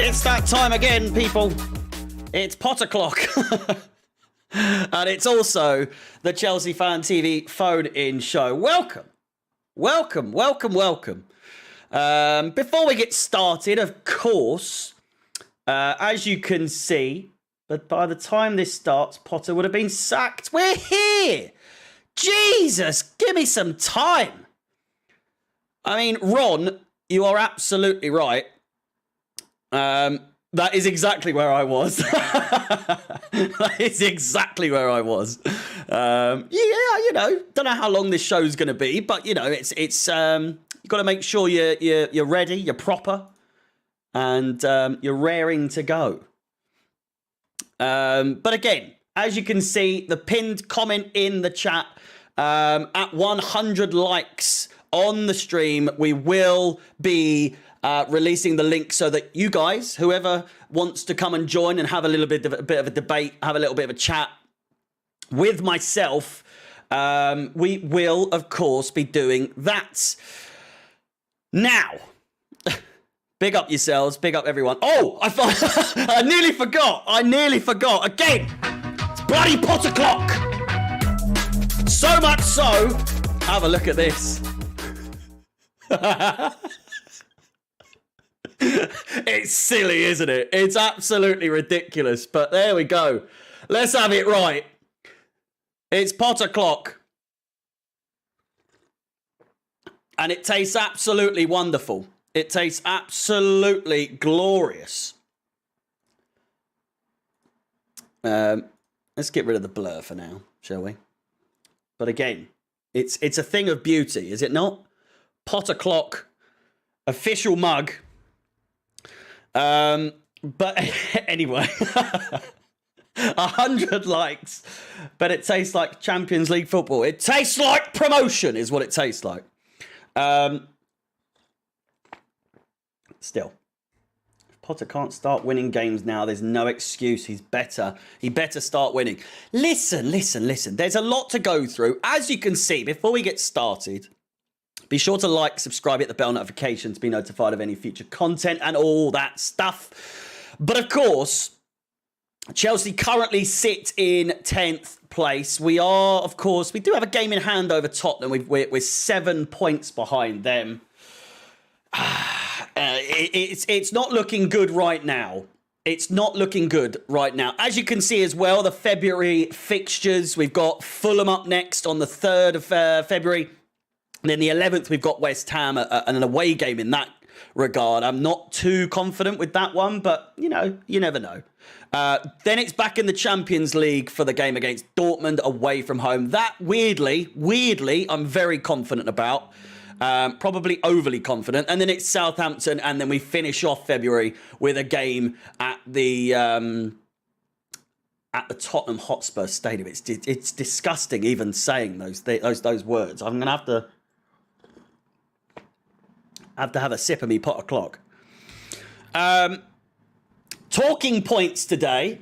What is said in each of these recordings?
It's that time again, people. It's Potter Clock. And it's also the Chelsea Fan TV phone-in show. Welcome. Before we get started, of course, as you can see, but by the time this starts, Potter would have been sacked. We're here. Jesus, give me some time. I mean, Ron, you are absolutely right. That is exactly where I was. That is exactly where I was. Don't know how long this show's going to be, but it's you've got to make sure you're ready, you're proper, and you're raring to go. But again, as you can see, the pinned comment in the chat, at 100 likes on the stream, we will be releasing the link so that you guys, whoever wants to come and join and have a bit of a debate, have a little bit of a chat with myself, we will, of course, be doing that. Now, big up yourselves, big up everyone. Oh, I nearly forgot. Again, it's bloody Potter Clock. So much so, have a look at this. It's silly, isn't it? It's absolutely ridiculous, but there we go. Let's have it right. It's Potter Clock. And it tastes absolutely wonderful. It tastes absolutely glorious. Let's get rid of the blur for now, shall we? But again, it's a thing of beauty, is it not? Potter Clock, official mug. But anyway, 100 likes, but it tastes like Champions League football. It tastes like promotion is what it tastes like. Still, if Potter can't start winning games now, there's no excuse. He better start winning. Listen. There's a lot to go through. As you can see, before we get started, be sure to like, subscribe, hit the bell notification to be notified of any future content and all that stuff. But of course, Chelsea currently sit in 10th place. We do have a game in hand over Tottenham. We're 7 points behind them. It's not looking good right now. As you can see as well, the February fixtures. We've got Fulham up next on the 3rd of February. And then the 11th, we've got West Ham, an away game in that regard. I'm not too confident with that one, but, you never know. Then it's back in the Champions League for the game against Dortmund away from home. That, weirdly, I'm very confident about. Probably overly confident. And then it's Southampton, and then we finish off February with a game at the Tottenham Hotspur Stadium. It's disgusting even saying those words. I'm going to have to have a sip of me Potter Clock. Talking points today.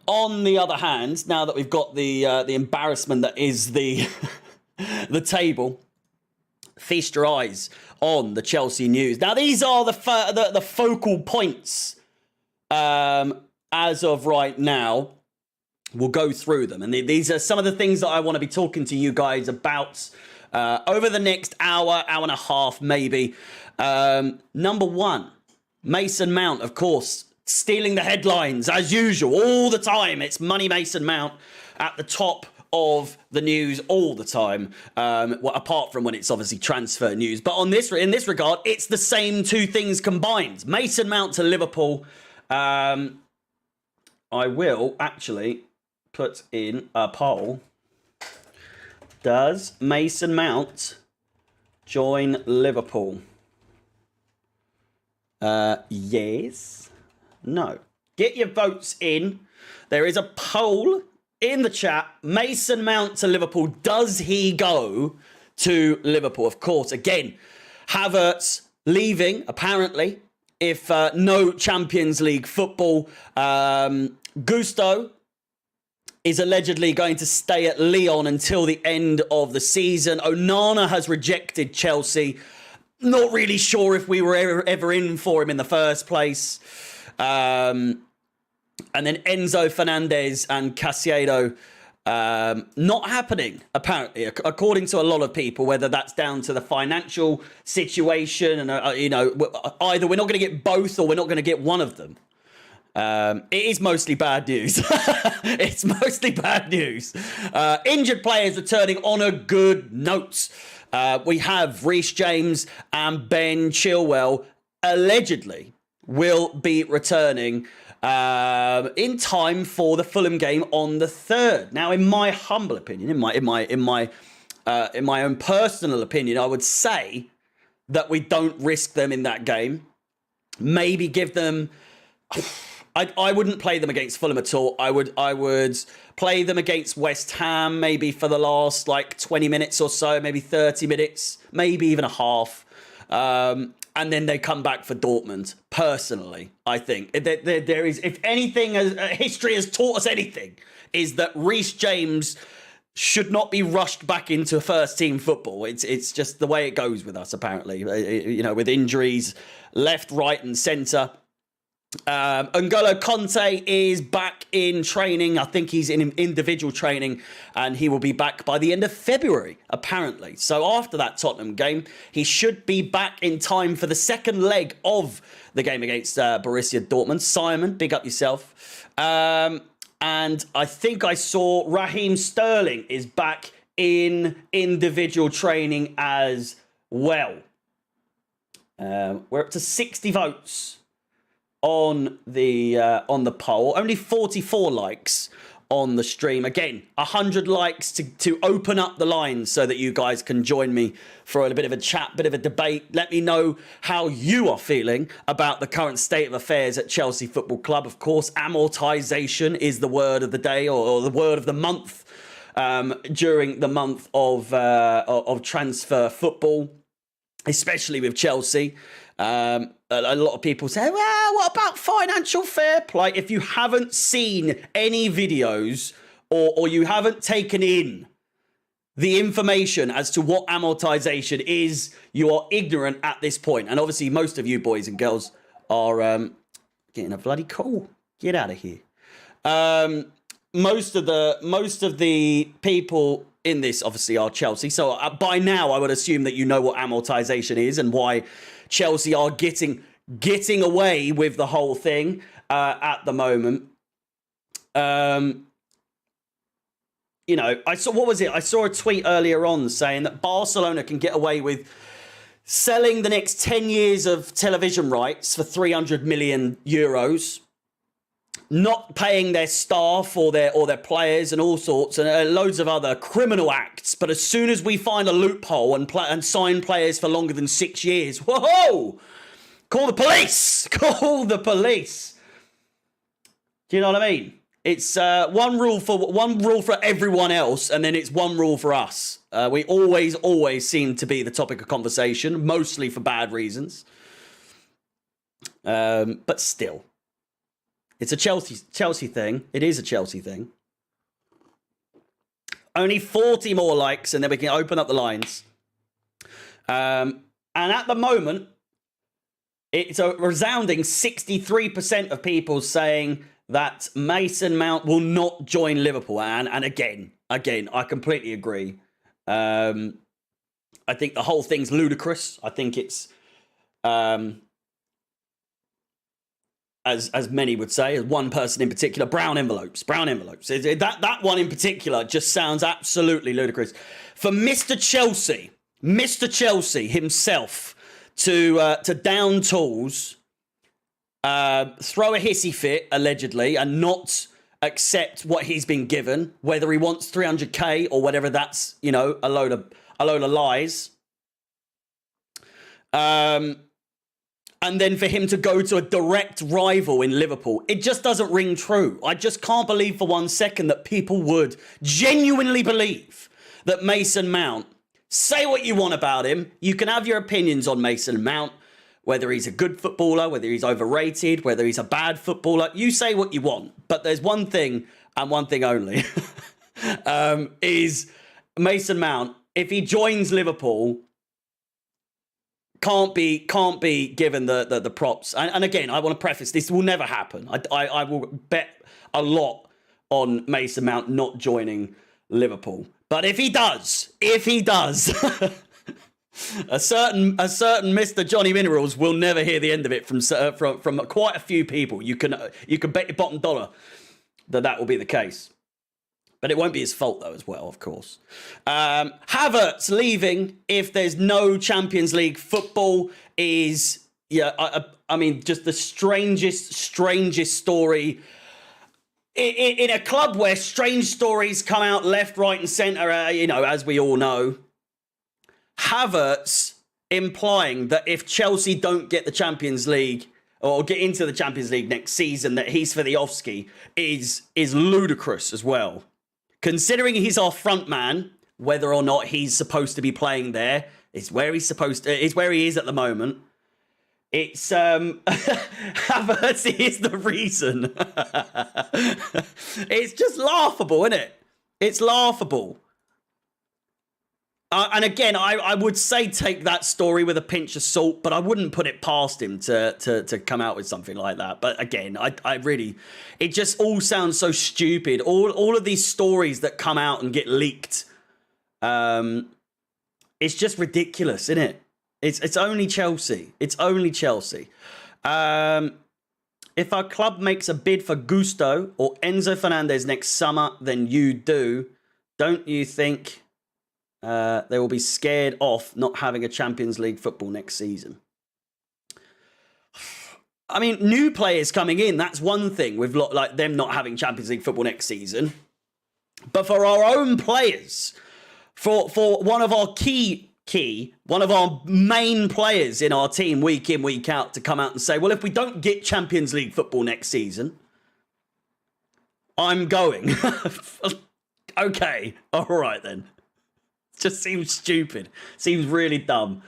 On the other hand, now that we've got the embarrassment that is the the table, feast your eyes on the Chelsea news. Now these are the focal points as of right now. We'll go through them, and these are some of the things that I want to be talking to you guys about over the next hour and a half, maybe. Number one, Mason Mount, of course, stealing the headlines as usual, all the time. It's Money Mason Mount at the top of the news all the time, apart from when it's obviously transfer news. But in this regard, it's the same two things combined. Mason Mount to Liverpool. I will actually put in a poll. Does Mason Mount join Liverpool? Yes. No. Get your votes in. There is a poll in the chat. Mason Mount to Liverpool. Does he go to Liverpool? Of course. Again, Havertz leaving, apparently, if no Champions League football. Gusto is allegedly going to stay at Lyon until the end of the season. Onana has rejected Chelsea. Not really sure if we were ever in for him in the first place. And then Enzo Fernandez and Caicedo, not happening, apparently, according to a lot of people, whether that's down to the financial situation and, either we're not going to get both or we're not going to get one of them. It is mostly bad news. It's mostly bad news. Injured players returning on a good note. We have Reece James and Ben Chilwell allegedly will be returning in time for the Fulham game on the 3rd. Now, in my humble opinion, in my own personal opinion, I would say that we don't risk them in that game. Maybe give them. I wouldn't play them against Fulham at all. I would play them against West Ham, maybe for the last 20 minutes or so, maybe 30 minutes, maybe even a half. And then they come back for Dortmund. Personally, I think there is, if anything, history has taught us anything, is that Reece James should not be rushed back into first team football. It's just the way it goes with us, apparently. With injuries left, right, and centre. N'Golo Conte is back in training. I think he's in individual training, and he will be back by the end of February, apparently. So after that Tottenham game, he should be back in time for the second leg of the game against Borussia Dortmund. Simon, big up yourself. And I think I saw Raheem Sterling is back in individual training as well. We're up to 60 votes on the poll. Only 44 likes on the stream. Again, 100 likes to open up the lines so that you guys can join me for a bit of a chat, bit of a debate. Let me know how you are feeling about the current state of affairs at Chelsea Football Club. Of course, amortization is the word of the day, or the word of the month, during the month of transfer football, especially with Chelsea. A lot of people say, well, what about financial fair play? If you haven't seen any videos or you haven't taken in the information as to what amortization is, you are ignorant at this point. And obviously, most of you boys and girls are getting a bloody call. Get out of here. Most of the people in this obviously are Chelsea. So by now, I would assume that you know what amortization is and why Chelsea are getting away with the whole thing at the moment. I saw, what was it? I saw a tweet earlier on saying that Barcelona can get away with selling the next 10 years of television rights for 300 million euros, not paying their staff or their players and all sorts, and loads of other criminal acts. But as soon as we find a loophole and sign players for longer than 6 years, whoa! Call the police! Call the police! Do you know what I mean? It's one rule for everyone else, and then it's one rule for us. We always seem to be the topic of conversation, mostly for bad reasons. But still. It's a Chelsea thing. It is a Chelsea thing. Only 40 more likes, and then we can open up the lines. And at the moment, it's a resounding 63% of people saying that Mason Mount will not join Liverpool. And again, I completely agree. I think the whole thing's ludicrous. I think it's... As many would say, as one person in particular, brown envelopes. That one in particular just sounds absolutely ludicrous. For Mr. Chelsea himself to down tools, throw a hissy fit, allegedly, and not accept what he's been given, whether he wants 300k or whatever, that's, a load of lies. And then for him to go to a direct rival in Liverpool, it just doesn't ring true. I just can't believe for 1 second that people would genuinely believe that Mason Mount, say what you want about him, you can have your opinions on Mason Mount, whether he's a good footballer, whether he's overrated, whether he's a bad footballer, you say what you want. But there's one thing, and one thing only, is Mason Mount, if he joins Liverpool, can't be given the props. And again, I want to preface, this will never happen. I will bet a lot on Mason Mount not joining Liverpool. But if he does, a certain Mr. Johnny Minerals will never hear the end of it from quite a few people. You can bet your bottom dollar that will be the case. But it won't be his fault, though, as well, of course. Havertz leaving if there's no Champions League football is, I mean, just the strangest story. In a club where strange stories come out left, right, and centre, as we all know. Havertz implying that if Chelsea don't get the Champions League or get into the Champions League next season, that he's for the offski is ludicrous as well. Considering he's our front man, whether or not he's supposed to be playing there is where he is at the moment. It's Havertz is the reason. It's just laughable, isn't it? It's laughable. And again, I would say take that story with a pinch of salt, but I wouldn't put it past him to come out with something like that. But again, I really, it just all sounds so stupid. All of these stories that come out and get leaked, it's just ridiculous, isn't it? It's only Chelsea. It's only Chelsea. If our club makes a bid for Gusto or Enzo Fernandez next summer, then you do. Don't you think they will be scared off not having a Champions League football next season? I mean, new players coming in, that's one thing with like them not having Champions League football next season. But for our own players, for one of our one of our main players in our team week in, week out to come out and say, well, if we don't get Champions League football next season, I'm going. Okay, all right then. Just seems stupid. Seems really dumb.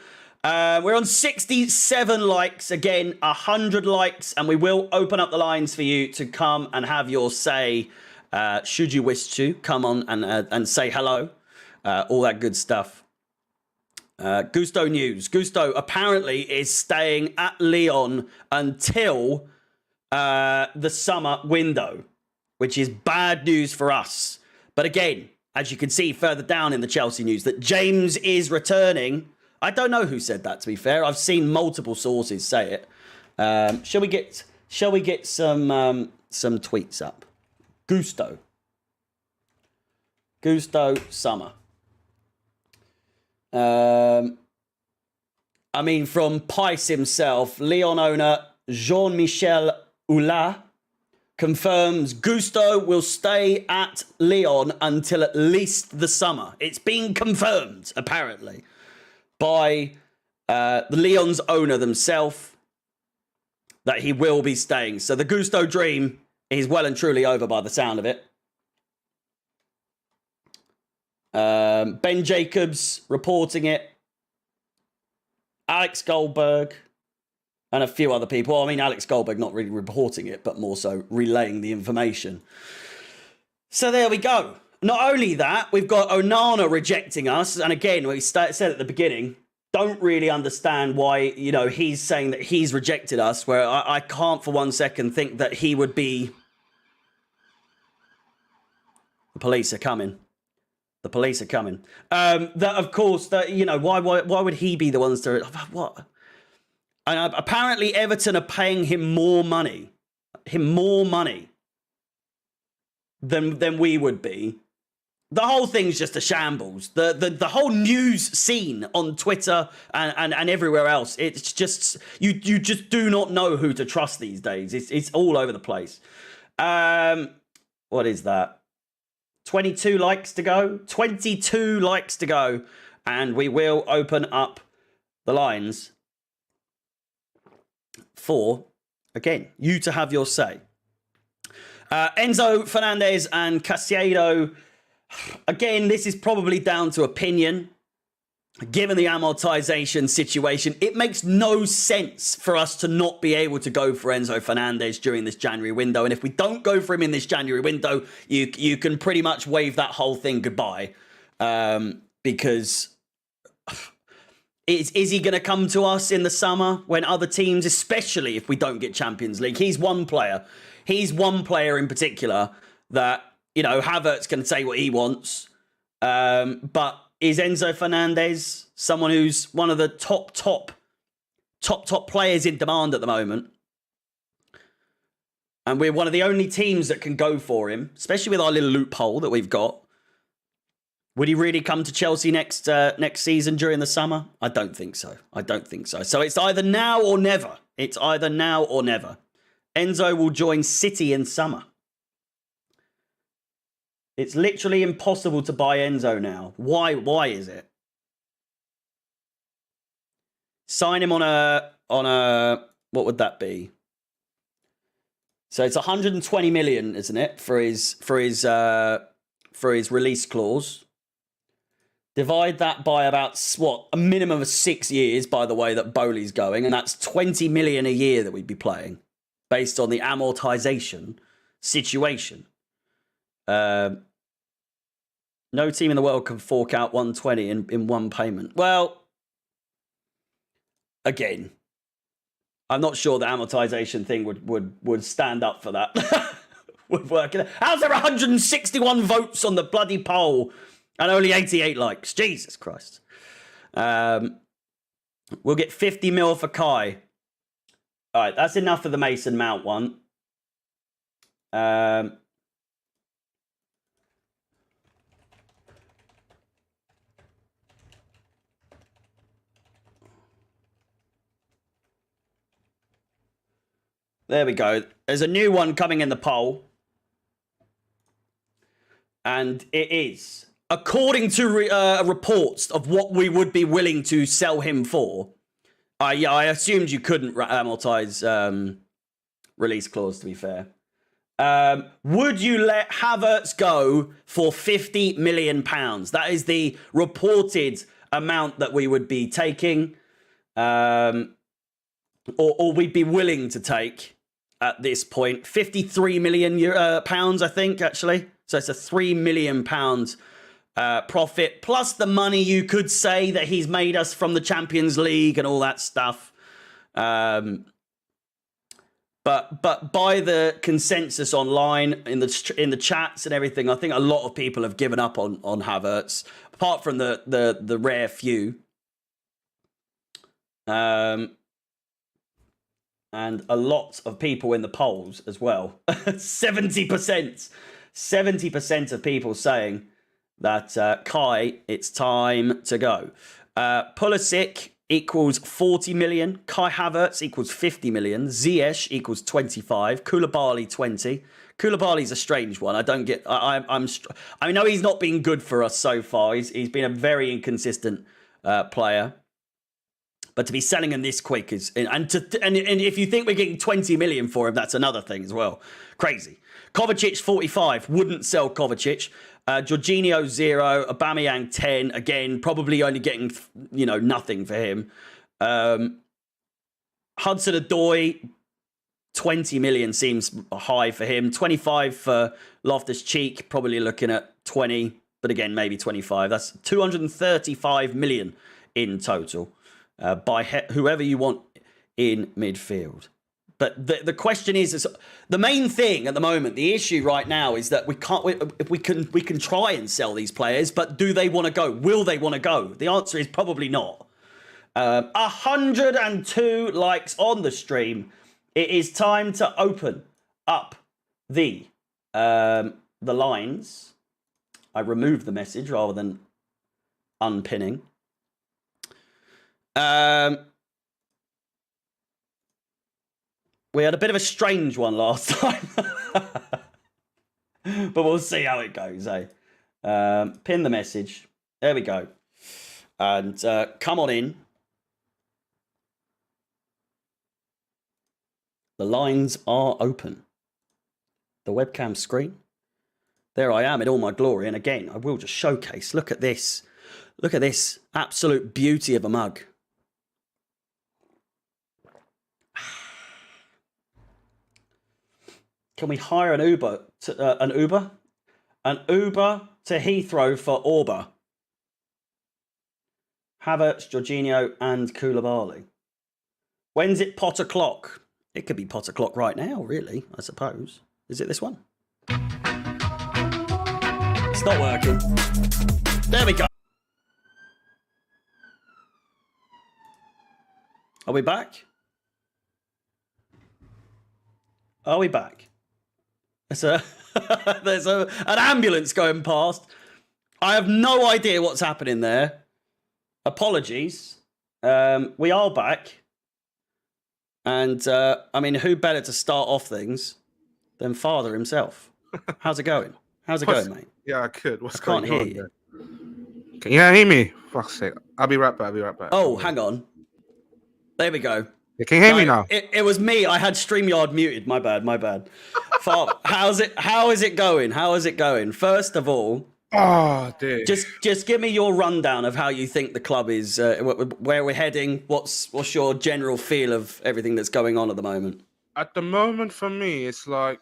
We're on 67 likes. Again, 100 likes. And we will open up the lines for you to come and have your say. Should you wish to, come on and say hello. All that good stuff. Gusto news. Gusto apparently is staying at Lyon until the summer window, which is bad news for us. But again, as you can see further down in the Chelsea news, that James is returning. I don't know who said that, to be fair. I've seen multiple sources say it. Shall we get some tweets up? Gusto summer. I mean, from Pice himself, Lyon owner Jean-Michel Aulas confirms Gusto will stay at Lyon until at least the summer. It's been confirmed, apparently, by the Lyon's owner themselves that he will be staying. So the Gusto dream is well and truly over by the sound of it. Ben Jacobs reporting it. Alex Goldberg. And a few other people. I mean, Alex Goldberg not really reporting it, but more so relaying the information. So there we go. Not only that, we've got Onana rejecting us. And again, we said at the beginning, don't really understand why, he's saying that he's rejected us, where I can't for one second think that he would be... The police are coming. The police are coming. That, of course, why would he be the ones to... What? And apparently Everton are paying him more money than we would be. The whole thing's just a shambles. The whole news scene on Twitter and everywhere else, it's just you just do not know who to trust these days. It's all over the place. What is that? 22 likes to go. 22 likes to go, and we will open up the lines for, again, you to have your say. Enzo Fernandez and Caicedo. Again, this is probably down to opinion. Given the amortization situation, it makes no sense for us to not be able to go for Enzo Fernandez during this January window. And if we don't go for him in this January window, you can pretty much wave that whole thing goodbye. Because Is he going to come to us in the summer when other teams, especially if we don't get Champions League? He's one player. He's one player in particular that, you know, Havertz can say what he wants. But is Enzo Fernandez someone who's one of the top players in demand at the moment? And we're one of the only teams that can go for him, especially with our little loophole that we've got. Would he really come to Chelsea next season during the summer? I don't think so. I don't think so. So it's either now or never. It's either now or never. Enzo will join City in summer. It's literally impossible to buy Enzo now. Why is it? Sign him on a what would that be? So it's 120 million, isn't it, for his release clause? Divide that by about, what, a minimum of 6 years, by the way, that Bowley's going, and that's 20 million a year that we'd be playing, based on the amortization situation. No team in the world can fork out 120 in one payment. Well, again, I'm not sure the amortization thing would stand up for that. Would work. How's there 161 votes on the bloody poll and only 88 likes? Jesus Christ. We'll get 50 mil for Kai. All right, that's enough for the Mason Mount one. There we go. There's a new one coming in the poll. And it is, according to reports of what we would be willing to sell him for. Yeah, I assumed you couldn't amortize release clause, to be fair. Would you let Havertz go for £50 million? That is the reported amount that we would be taking. Or we'd be willing to take at this point. 53 million pounds, I think, actually. So it's a £3 million profit, plus the money you could say that he's made us from the Champions League and all that stuff. But by the consensus online in the chats and everything, I think a lot of people have given up on Havertz, apart from the rare few. And a lot of people in the polls as well. 70% of people saying that Kai, it's time to go. Pulisic equals 40 million. Kai Havertz equals 50 million. Ziyech equals 25. Koulibaly 20. Koulibaly's a strange one. I don't get. I know he's not been good for us so far. He's been a very inconsistent player. But to be selling him this quick is, and if you think we're getting 20 million for him, that's another thing as well. Crazy. Kovacic 45, wouldn't sell Kovacic. Jorginho 0, Aubameyang 10. Again, probably only getting nothing for him. Hudson-Odoi 20 million seems high for him. 25 for Loftus-Cheek, probably looking at 20, but again maybe 25. That's 235 million in total. By whoever you want in midfield. But the question is the main thing at the moment, the issue right now is that we can try and sell these players, but do they want to go? Will they want to go? The answer is probably not. 102 likes on the stream. It is time to open up the lines. I removed the message rather than unpinning. We had a bit of a strange one last time. But we'll see how it goes, eh? Pin the message. There we go. And come on in. The lines are open. The webcam screen. There I am in all my glory. And again, I will just showcase. Look at this. Look at this absolute beauty of a mug. Can we hire an Uber to Heathrow for Orba? Havertz, Jorginho, and Koulibaly. When's it pot o'clock? It could be pot o'clock right now, really, I suppose. Is it this one? It's not working. There we go. Are we back? Are we back? There's an ambulance going past. I have no idea what's happening there. Apologies. We are back. And, I mean, who better to start off things than Father himself? How's it going? How's it going, mate? Yeah, I could. I can't hear you. Can you hear me? Fuck's sake. I'll be right back. Oh, hang on. There we go. Yeah, can you hear me now? It was me. I had StreamYard muted. My bad. Father, how is it going? First of all, oh, dude. Just give me your rundown of how you think the club is, where we're heading. What's your general feel of everything that's going on at the moment? At the moment, for me, it's like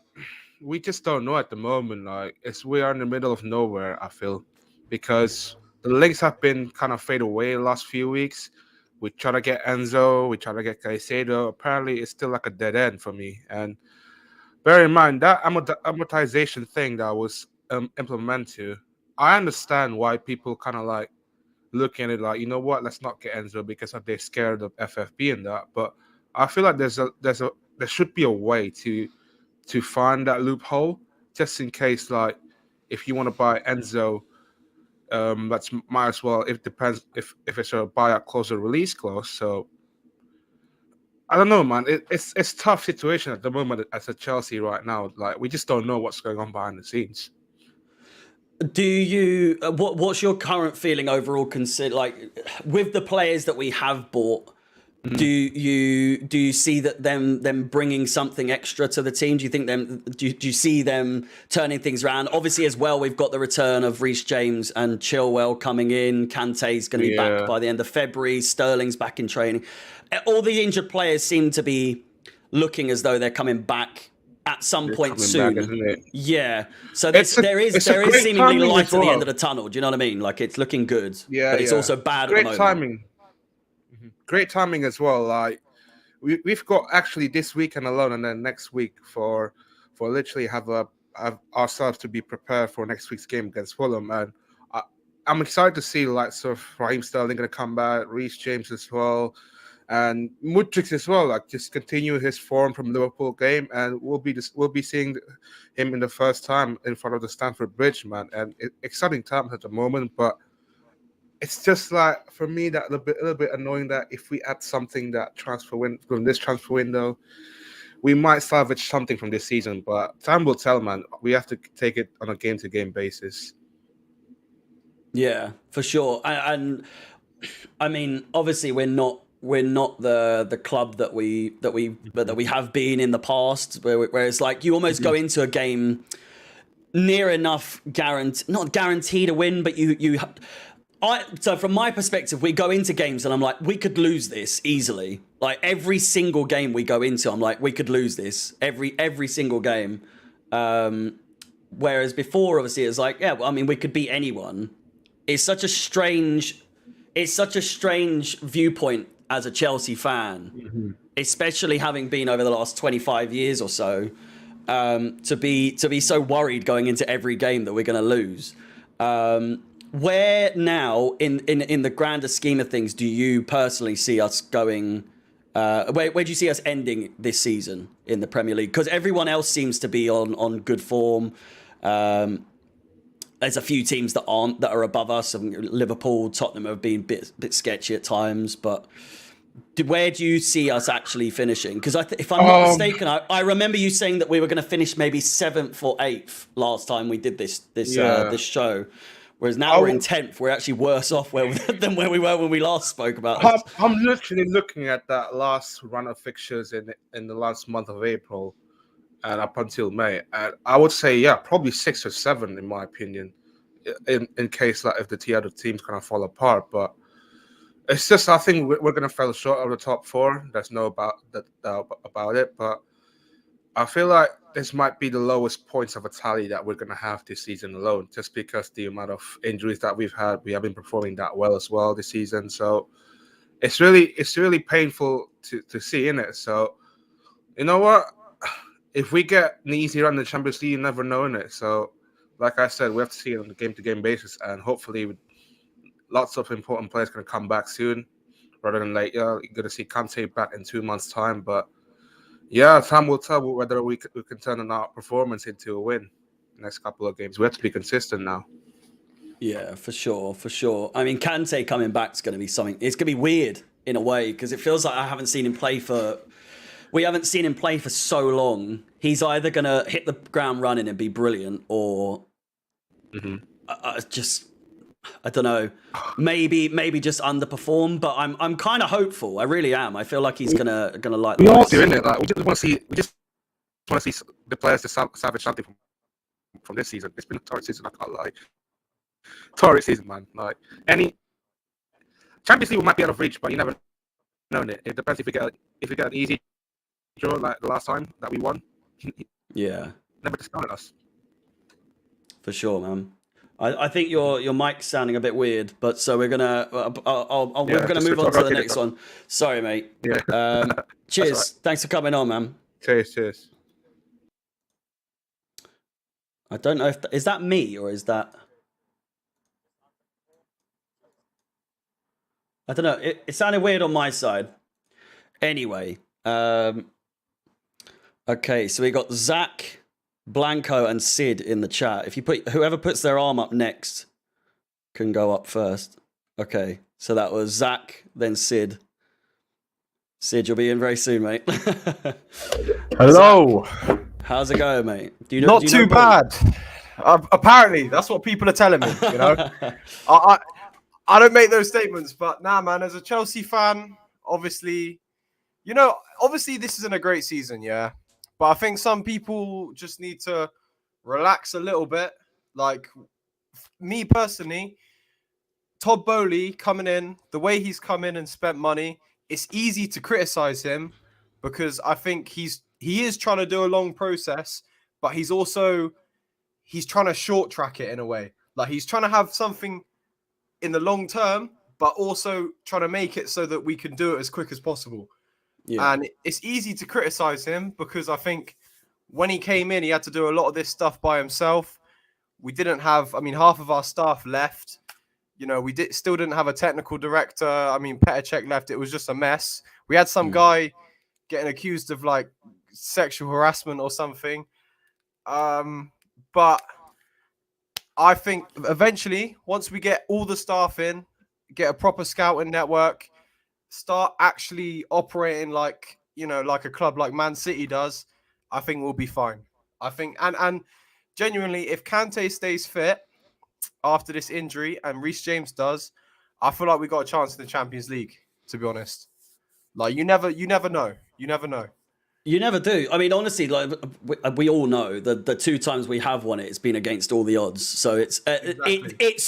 we just don't know at the moment. Like we are in the middle of nowhere, I feel, because the links have been kind of fade away the last few weeks. We try to get Enzo, we try to get Caicedo. Apparently, it's still like a dead end for me. And bear in mind that amortization thing that was implemented. I understand why people kind of like looking at it like, you know what, let's not get Enzo because they're scared of FFP and that. But I feel like there should be a way to find that loophole just in case, like, if you want to buy Enzo, that's might as well. It depends if it's a buyout clause or release clause. So I don't know, man. It's tough situation at the moment as a Chelsea right now. Like we just don't know what's going on behind the scenes. Do you? What's your current feeling overall? Consider with the players that we have bought. Do you see that them bringing something extra to the team? Do you think do you see them turning things around? Obviously, as well, we've got the return of Reece James and Chilwell coming in. Kante's going to be back by the end of February. Sterling's back in training. All the injured players seem to be looking as though they're coming back at some point soon. Back, isn't it? Yeah. So there is seemingly light at the end of the tunnel. Do you know what I mean? Like it's looking good. Yeah. But it's also bad at the moment. Timing. Great timing as well. Like we've got actually this weekend alone, and then next week for literally have ourselves to be prepared for next week's game against Fulham, and I'm excited to see like sort of Raheem Sterling going to come back, Reece James as well, and Mudryk as well. Like just continue his form from Liverpool game, and we'll be seeing him in the first time in front of the Stamford Bridge, man. And exciting times at the moment, but. It's just like for me that a little bit annoying that if we add something that from this transfer window, we might salvage something from this season. But time will tell, man. We have to take it on a game-to-game basis. Yeah, for sure. And I mean, obviously, we're not the club that we have been in the past. Where it's like you almost go into a game near enough not guaranteed to win, but you. So from my perspective, we go into games and I'm like, we could lose this easily. Like every single game we go into, I'm like, we could lose this every single game. Whereas before, obviously, it's like, yeah, well, I mean, we could beat anyone. It's such a strange viewpoint as a Chelsea fan, especially having been over the last 25 years or so, to be so worried going into every game that we're going to lose. Where now, in the grander scheme of things, do you personally see us going? Where do you see us ending this season in the Premier League? Because everyone else seems to be on good form. There's a few teams that are above us. Liverpool, Tottenham have been a bit sketchy at times. But where do you see us actually finishing? Because if I'm not mistaken, I remember you saying that we were going to finish maybe 7th or 8th last time we did this show. Whereas now we're in 10th, we're actually worse off than where we were when we last spoke about this. I'm literally looking at that last run of fixtures in the last month of April and up until May. And I would say, probably 6 or 7, in my opinion, in case like if the other teams kind of fall apart. But it's just, I think we're going to fall short of the top 4. There's no about it. But I feel like this might be the lowest points of a tally that we're going to have this season alone, just because the amount of injuries that we've had. We have been performing that well as well this season. So it's really painful to see, innit? So you know what? If we get an easy run in the Champions League, you never know, innit? So like I said, we have to see it on a game-to-game basis, and hopefully lots of important players going to come back soon rather than later. You're going to see Kante back in 2 months' time, but yeah, time will tell whether we can turn our performance into a win next couple of games. We have to be consistent now. Yeah, for sure, for sure. I mean, Kante coming back is going to be something. It's going to be weird in a way because it feels like I haven't seen him play for. We haven't seen him play for so long. He's either going to hit the ground running and be brilliant, or just I don't know. Maybe just underperform. But I'm kind of hopeful. I really am. I feel like he's gonna like. We all do, innit? Like we just want to see the players to salvage something from this season. It's been a torrid season. I can't lie. Torrid season, man. Like any Champions League might be out of reach, but you never know it. It depends if we get an easy draw like the last time that we won. Yeah. Never discounted us. For sure, man. I think your mic's sounding a bit weird, but so we're gonna we're gonna move on to the next one. Sorry, mate. Yeah. Cheers. Right. Thanks for coming on, man. Cheers. I don't know if is that me or is that. I don't know. It sounded weird on my side. Anyway, okay, so we got Zach, Blanco, and Sid in the chat. If you put whoever puts their arm up next can go up first. Okay, so that was Zach, then Sid. Sid, you'll be in very soon, mate. Hello. Zach, how's it going, mate? Not too bad. Apparently, that's what people are telling me. You know, I don't make those statements, but nah, man. As a Chelsea fan, obviously, this isn't a great season, yeah. But I think some people just need to relax a little bit. Like me personally, Todd Bowley coming in, the way he's come in and spent money, it's easy to criticize him because I think he is trying to do a long process, but he's trying to short track it in a way. Like he's trying to have something in the long term, but also trying to make it so that we can do it as quick as possible. Yeah. And it's easy to criticize him because I think when he came in, he had to do a lot of this stuff by himself. We didn't have, half of our staff left. You know, we still didn't have a technical director. Petr Cech left. It was just a mess. We had some guy getting accused of like sexual harassment or something. But I think eventually, once we get all the staff in, get a proper scouting network, start actually operating like a club like Man City does, I think we'll be fine. I think, and genuinely, if Kante stays fit after this injury and Reece James does, I feel like we got a chance in the Champions League. To be honest, like you never know. You never do. I mean, honestly, like we all know the two times we have won it, it's been against all the odds. So it's exactly. it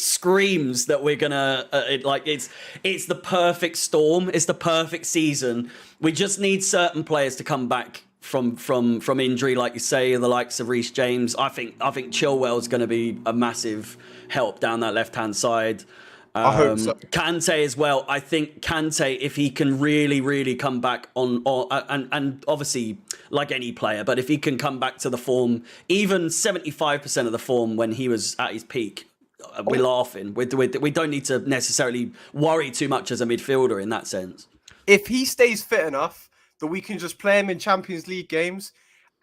screams that we're gonna it's the perfect storm. It's the perfect season. We just need certain players to come back from injury, like you say, the likes of Reece James. I think Chilwell's going to be a massive help down that left hand side. I hope so. Kante as well. I think Kante, if he can really come back on and obviously like any player, but if he can come back to the form, even 75% of the form when he was at his peak, we're laughing. We don't need to necessarily worry too much as a midfielder in that sense. If he stays fit enough that we can just play him in Champions League games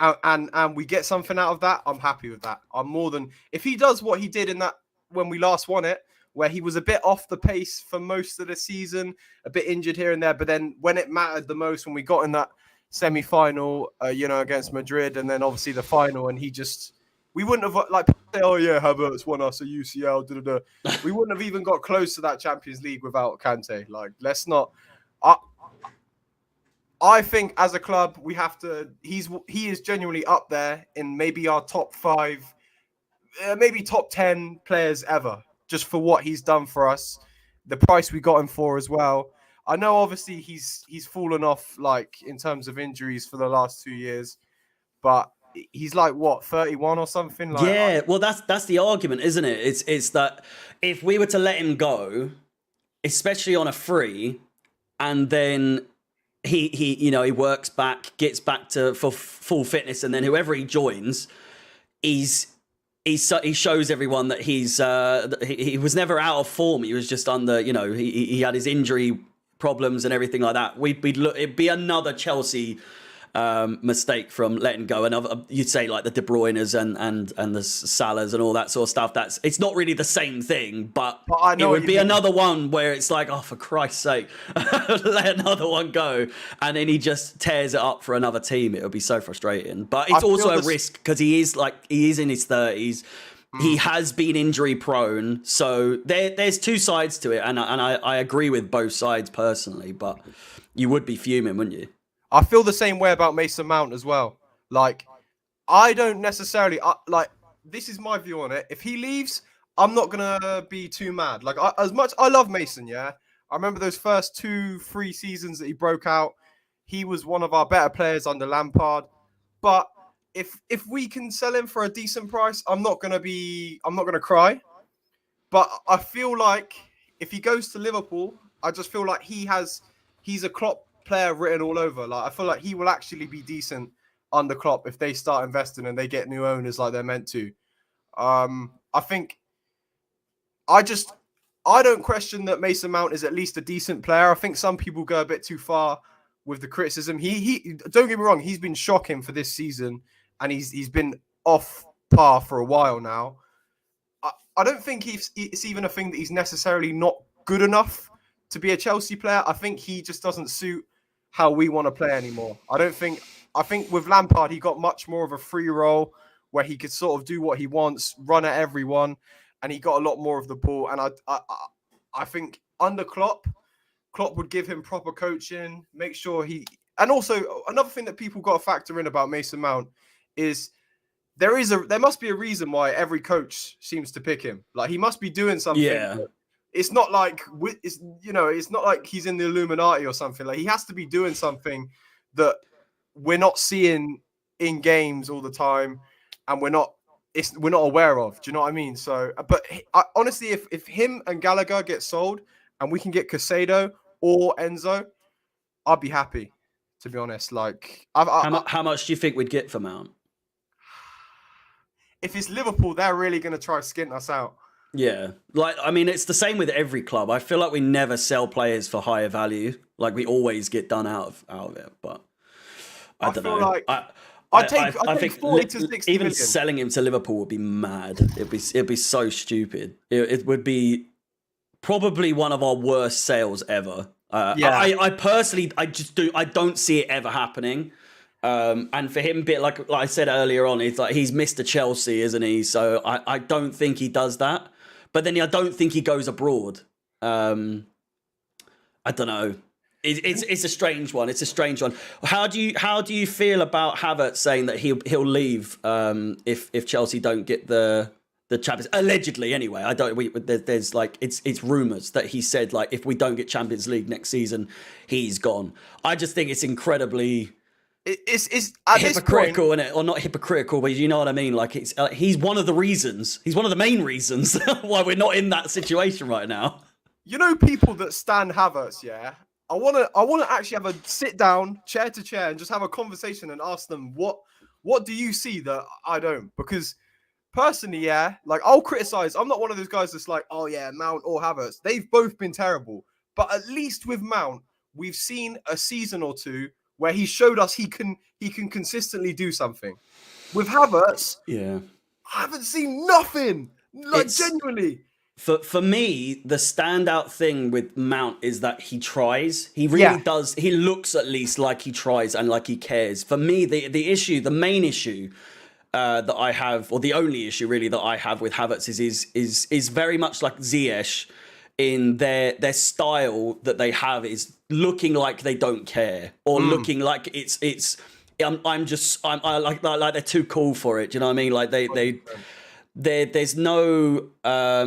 and we get something out of that, I'm happy with that. I'm more than if he does what he did in that when we last won it, where he was a bit off the pace for most of the season, a bit injured here and there. But then when it mattered the most, when we got in that semi-final, against Madrid, and then obviously the final, and we wouldn't have oh yeah, Havertz won us a UCL. We wouldn't have even got close to that Champions League without Kante. Like, let's not. I think as a club, we have to. He is genuinely up there in maybe our top 5, maybe top 10 players ever. Just for what he's done for us, the price we got him for as well. I know obviously he's fallen off like in terms of injuries for the last 2 years, but he's like what 31 or something. Like Yeah, well, that's the argument, isn't it? It's that if we were to let him go, especially on a free, and then he works back, gets back to full fitness, and then whoever he joins, he shows everyone that he was never out of form. He was just under, he had his injury problems and everything like that. It'd be another Chelsea mistake from letting go. And you'd say like the De Bruyne's and the Salahs and all that sort of stuff. It's not really the same thing, but I know it would be another one where it's like, oh, for Christ's sake, let another one go, and then he just tears it up for another team. It would be so frustrating. But it's also a risk because he is in his 30s. He has been injury prone, so there's two sides to it, and I agree with both sides personally. But you would be fuming, wouldn't you? I feel the same way about Mason Mount as well. Like, I don't necessarily this is my view on it. If he leaves, I'm not gonna be too mad. Like, as much I love Mason, yeah. I remember those first 2-3 seasons that he broke out. He was one of our better players under Lampard. But if we can sell him for a decent price, I'm not gonna cry. But I feel like if he goes to Liverpool, I just feel like he's a Klopp player written all over. Like, I feel like he will actually be decent under Klopp if they start investing and they get new owners like they're meant to. I think I don't question that Mason Mount is at least a decent player. I think some people go a bit too far with the criticism. He don't get me wrong, he's been shocking for this season and he's been off par for a while now. I don't think it's even a thing that he's necessarily not good enough to be a Chelsea player. I think he just doesn't suit how we want to play anymore. I think with Lampard, he got much more of a free role where he could sort of do what he wants, run at everyone, and he got a lot more of the ball. And I think under Klopp would give him proper coaching, make sure and also another thing that people got to factor in about Mason Mount is there must be a reason why every coach seems to pick him. Like, he must be doing something. Yeah. It's not like it's not like he's in the Illuminati or something. Like, he has to be doing something that we're not seeing in games all the time, and we're not aware of. Do you know what I mean? So, but honestly, if him and Gallagher get sold and we can get Caicedo or Enzo, I'd be happy. To be honest, like, how much do you think we'd get for Mount? If it's Liverpool, they're really going to try to skint us out. Yeah, like, I mean, it's the same with every club. I feel like we never sell players for higher value. Like, we always get done out of it. But I don't know. Like I think 40 to 60 even million. Selling him to Liverpool would be mad. It'd be so stupid. It would be probably one of our worst sales ever. I personally, I don't see it ever happening. And for him, like I said earlier on, it's like he's Mr. Chelsea, isn't he? So I don't think he does that. But then I don't think he goes abroad. I don't know. It's a strange one. It's a strange one. How do you feel about Havertz saying that he'll leave if Chelsea don't get the Champions, allegedly anyway? There's like it's rumors that he said, like, if we don't get Champions League next season, he's gone. I just think it's incredibly it's at hypocritical, innit? Or not hypocritical, but you know what I mean. Like, it's he's one of the reasons. He's one of the main reasons why we're not in that situation right now. You know, people that stand Havertz, yeah. I want to actually have a sit down, chair to chair, and just have a conversation and ask them what do you see that I don't? Because personally, yeah, like, I'll criticize. I'm not one of those guys that's like, oh yeah, Mount or Havertz. They've both been terrible, but at least with Mount, we've seen a season or two where he showed us he can consistently do something. With Havertz, yeah, I haven't seen nothing. Like, genuinely. For me, the standout thing with Mount is that he tries. He really does. He looks at least like he tries and like he cares. For me, the main issue that I have, or the only issue really that I have with Havertz is very much like Ziyech in their style that they have is looking like they don't care, or looking like it's. I'm like they're too cool for it. Do you know what I mean? Like they there's no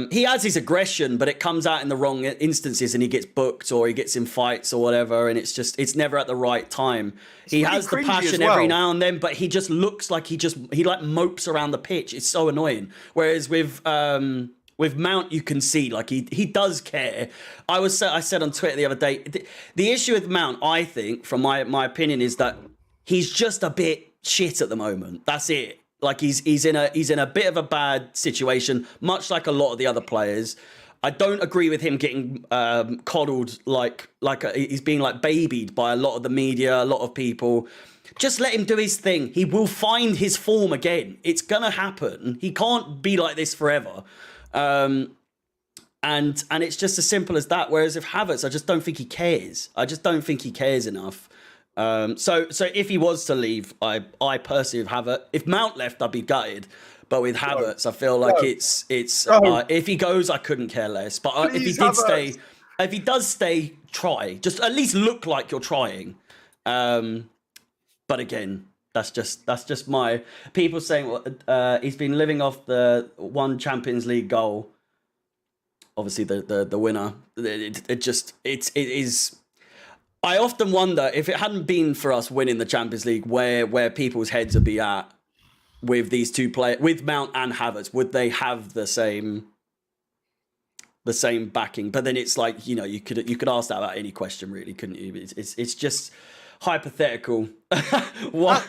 he has his aggression, but it comes out in the wrong instances, and he gets booked or he gets in fights or whatever, and it's never at the right time. He really has the cringy passion as every well. now and then, but he just looks like he like mopes around the pitch. It's so annoying. Whereas with Mount, you can see like he does care. I said on Twitter the other day, the issue with Mount, I think, from my opinion, is that he's just a bit shit at the moment. That's it. Like he's in a bit of a bad situation, much like a lot of the other players. I don't agree with him getting coddled like he's being like babied by a lot of the media, a lot of people. Just let him do his thing. He will find his form again. It's gonna happen. He can't be like this forever. And it's just as simple as that. Whereas if Havertz, I just don't think he cares. I just don't think he cares enough. So if he was to leave, I personally would have it. If Mount left, I'd be gutted. But with Havertz, I feel like it's if he goes, I couldn't care less. But if he did stay, if he does stay, try. Just at least look like you're trying. But again, that's just my people saying he's been living off the one Champions League goal. Obviously, the winner. It is. I often wonder if it hadn't been for us winning the Champions League, where people's heads would be at with these two players, with Mount and Havertz. Would they have the same backing? But then it's like, you know, you could ask that about any question, really, couldn't you? It's just hypothetical. What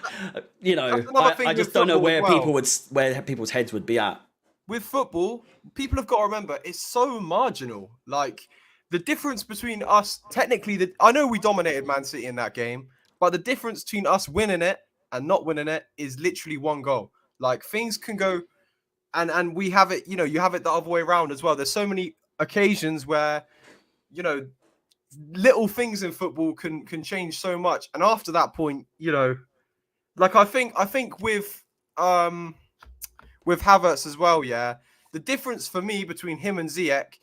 you know, I just don't know where people's heads would be at. With football, people have got to remember it's so marginal. Like the difference between us, technically, I know we dominated Man City in that game, but the difference between us winning it and not winning it is literally one goal. Like things can go, and we have it. You know, you have it the other way around as well. There's so many occasions where, you know, little things in football can change so much. And after that point, you know, like I think with Havertz as well, yeah, the difference for me between him and Ziyech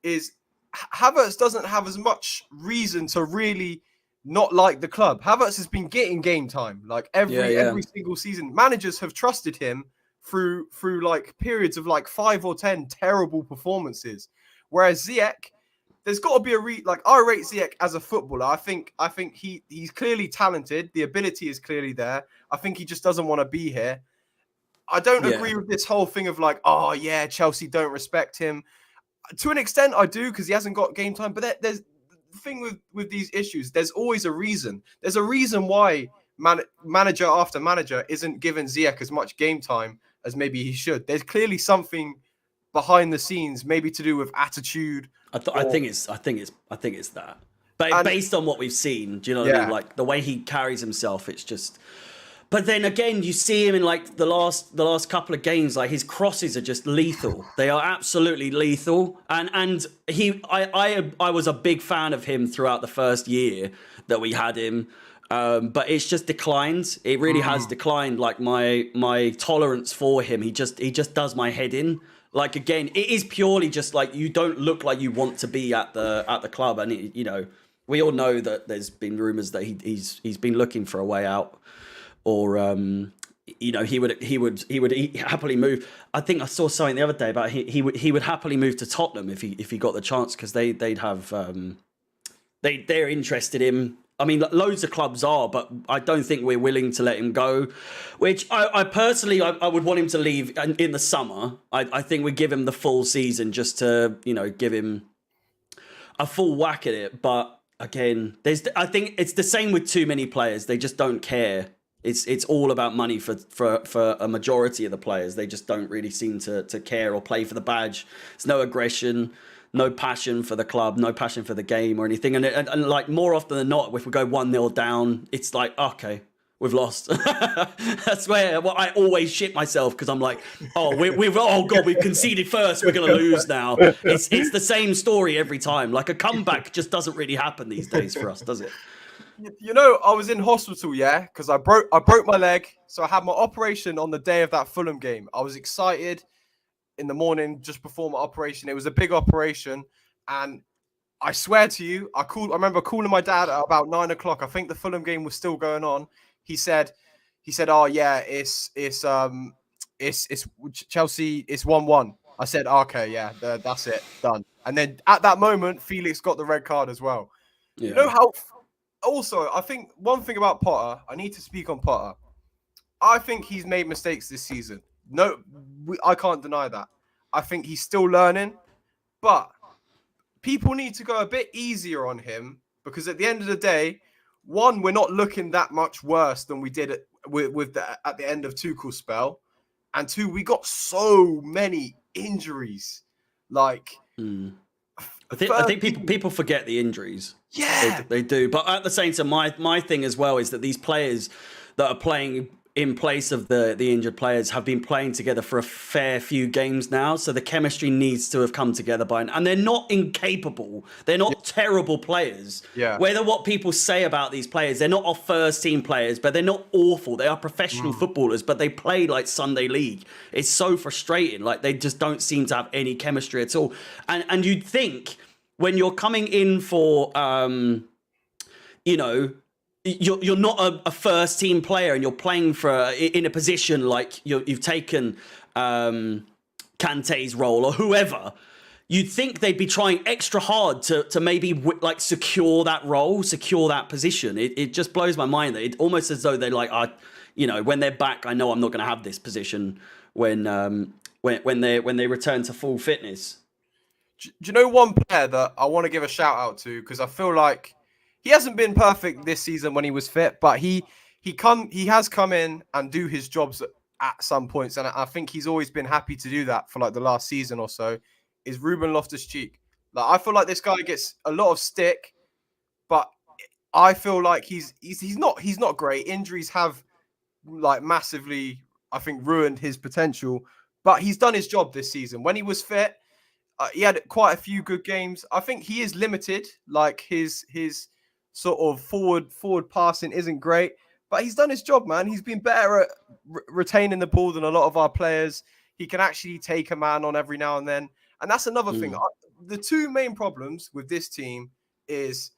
is Havertz doesn't have as much reason to really not like the club. Havertz has been getting game time like every single season. Managers have trusted him through like periods of like 5 or 10 terrible performances. Whereas Ziyech, there's got to be I rate Ziyech as a footballer. I think he's clearly talented. The ability is clearly there. I think he just doesn't want to be here. I don't agree with this whole thing of like, oh yeah, Chelsea don't respect him. To an extent, I do, because he hasn't got game time. But there's the thing with these issues. There's always a reason. There's a reason why manager after manager isn't giving Ziyech as much game time as maybe he should. There's clearly something behind the scenes, maybe to do with attitude. I think it's that. But based on what we've seen, do you know what I mean? Like the way he carries himself, it's just. But then again, you see him in like the last couple of games, like his crosses are just lethal. They are absolutely lethal. And I was a big fan of him throughout the first year that we had him. But it's just declined. It really has declined. Like my tolerance for him, he just does my head in. Like again, it is purely just like you don't look like you want to be at the club, and you know, we all know that there's been rumours that he's been looking for a way out. Or you know, he would happily move. I think I saw something the other day about he would happily move to Tottenham if he got the chance, because they'd have they're interested in him. I mean, loads of clubs are, but I don't think we're willing to let him go. Which I personally would want him to leave in the summer. I think we give him the full season just to, you know, give him a full whack at it. But again, I think it's the same with too many players. They just don't care. It's all about money for a majority of the players. They just don't really seem to care or play for the badge. There's no aggression, no passion for the club, no passion for the game or anything. And like more often than not, if we go 1-0 down, it's like, okay, we've lost. That's where I always shit myself, because I'm like, oh, we've conceded first, we're gonna lose now. It's the same story every time. Like a comeback just doesn't really happen these days for us, does it? You know, I was in hospital, yeah, because I broke my leg. So I had my operation on the day of that Fulham game. I was excited in the morning just before my operation. It was a big operation, and I swear to you, I remember calling my dad at about 9 o'clock. I think the Fulham game was still going on. He said, oh yeah, it's it's Chelsea. It's 1-1. I said, okay, yeah, that's it, done. And then at that moment, Felix got the red card as well. Yeah. You know how? Also, I think one thing about Potter, I need to speak on Potter. I think he's made mistakes this season. No, I can't deny that. I think he's still learning, but people need to go a bit easier on him because at the end of the day, one, we're not looking that much worse than we did at the end of Tuchel's spell, and two, we got so many injuries. Like, I think people forget the injuries. Yeah, they do. But at the same time, my thing as well is that these players that are playing in place of the injured players have been playing together for a fair few games now. So the chemistry needs to have come together by now. And they're not incapable. They're not terrible players. Yeah. Whether what people say about these players, they're not our first team players, but they're not awful. They are professional footballers, but they play like Sunday league. It's so frustrating. Like they just don't seem to have any chemistry at all. And you'd think when you're coming in for, you're not a first team player and you're playing for in a position like you've taken Kante's role or whoever. You'd think they'd be trying extra hard to maybe like secure that role, secure that position. It just blows my mind that it's almost as though they're like, when they're back, I know I'm not going to have this position when they return to full fitness. Do you know one player that I want to give a shout out to because I feel like he hasn't been perfect this season when he was fit, but he has come in and do his jobs at some points, and I think he's always been happy to do that for like the last season or so. Is Ruben Loftus-Cheek? Like I feel like this guy gets a lot of stick, but I feel like he's not great. Injuries have like massively, I think, ruined his potential, but he's done his job this season. When he was fit, he had quite a few good games. I think he is limited, like his sort of forward passing isn't great, but he's done his job, man. He's been better at retaining the ball than a lot of our players. He can actually take a man on every now and then. And that's another thing. The two main problems with this team is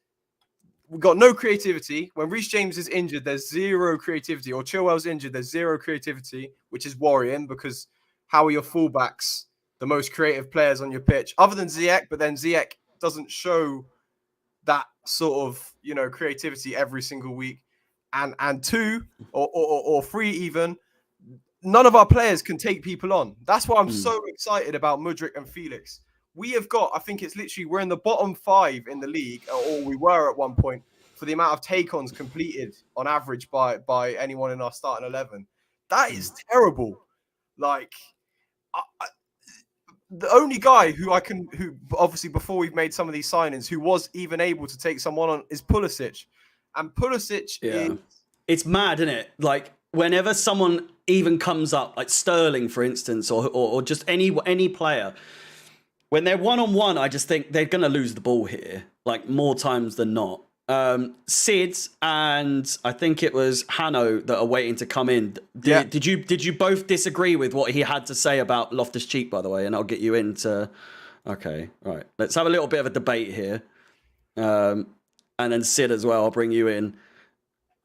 we've got no creativity. When Reece James is injured, there's zero creativity. Or Chilwell's injured, there's zero creativity, which is worrying because how are your fullbacks the most creative players on your pitch? Other than Ziyech, but then Ziyech doesn't show that sort of, creativity every single week. And two or three even, none of our players can take people on. That's why I'm so excited about Mudryk and Felix. We have got, I think it's literally, we're in the bottom 5 in the league, or we were at one point, for the amount of take-ons completed on average by anyone in our starting 11. That is terrible. Like, the only guy who obviously before we've made some of these signings, who was even able to take someone on is Pulisic. And Pulisic is... It's mad, isn't it? Like, whenever someone even comes up, like Sterling, for instance, or just any player, when they're one-on-one, I just think they're going to lose the ball here, like more times than not. Sid and I think it was Hanno that are waiting to come in. Did you both disagree with what he had to say about Loftus-Cheek, by the way? And I'll get you into... Okay, right. Let's have a little bit of a debate here. And then Sid as well, I'll bring you in.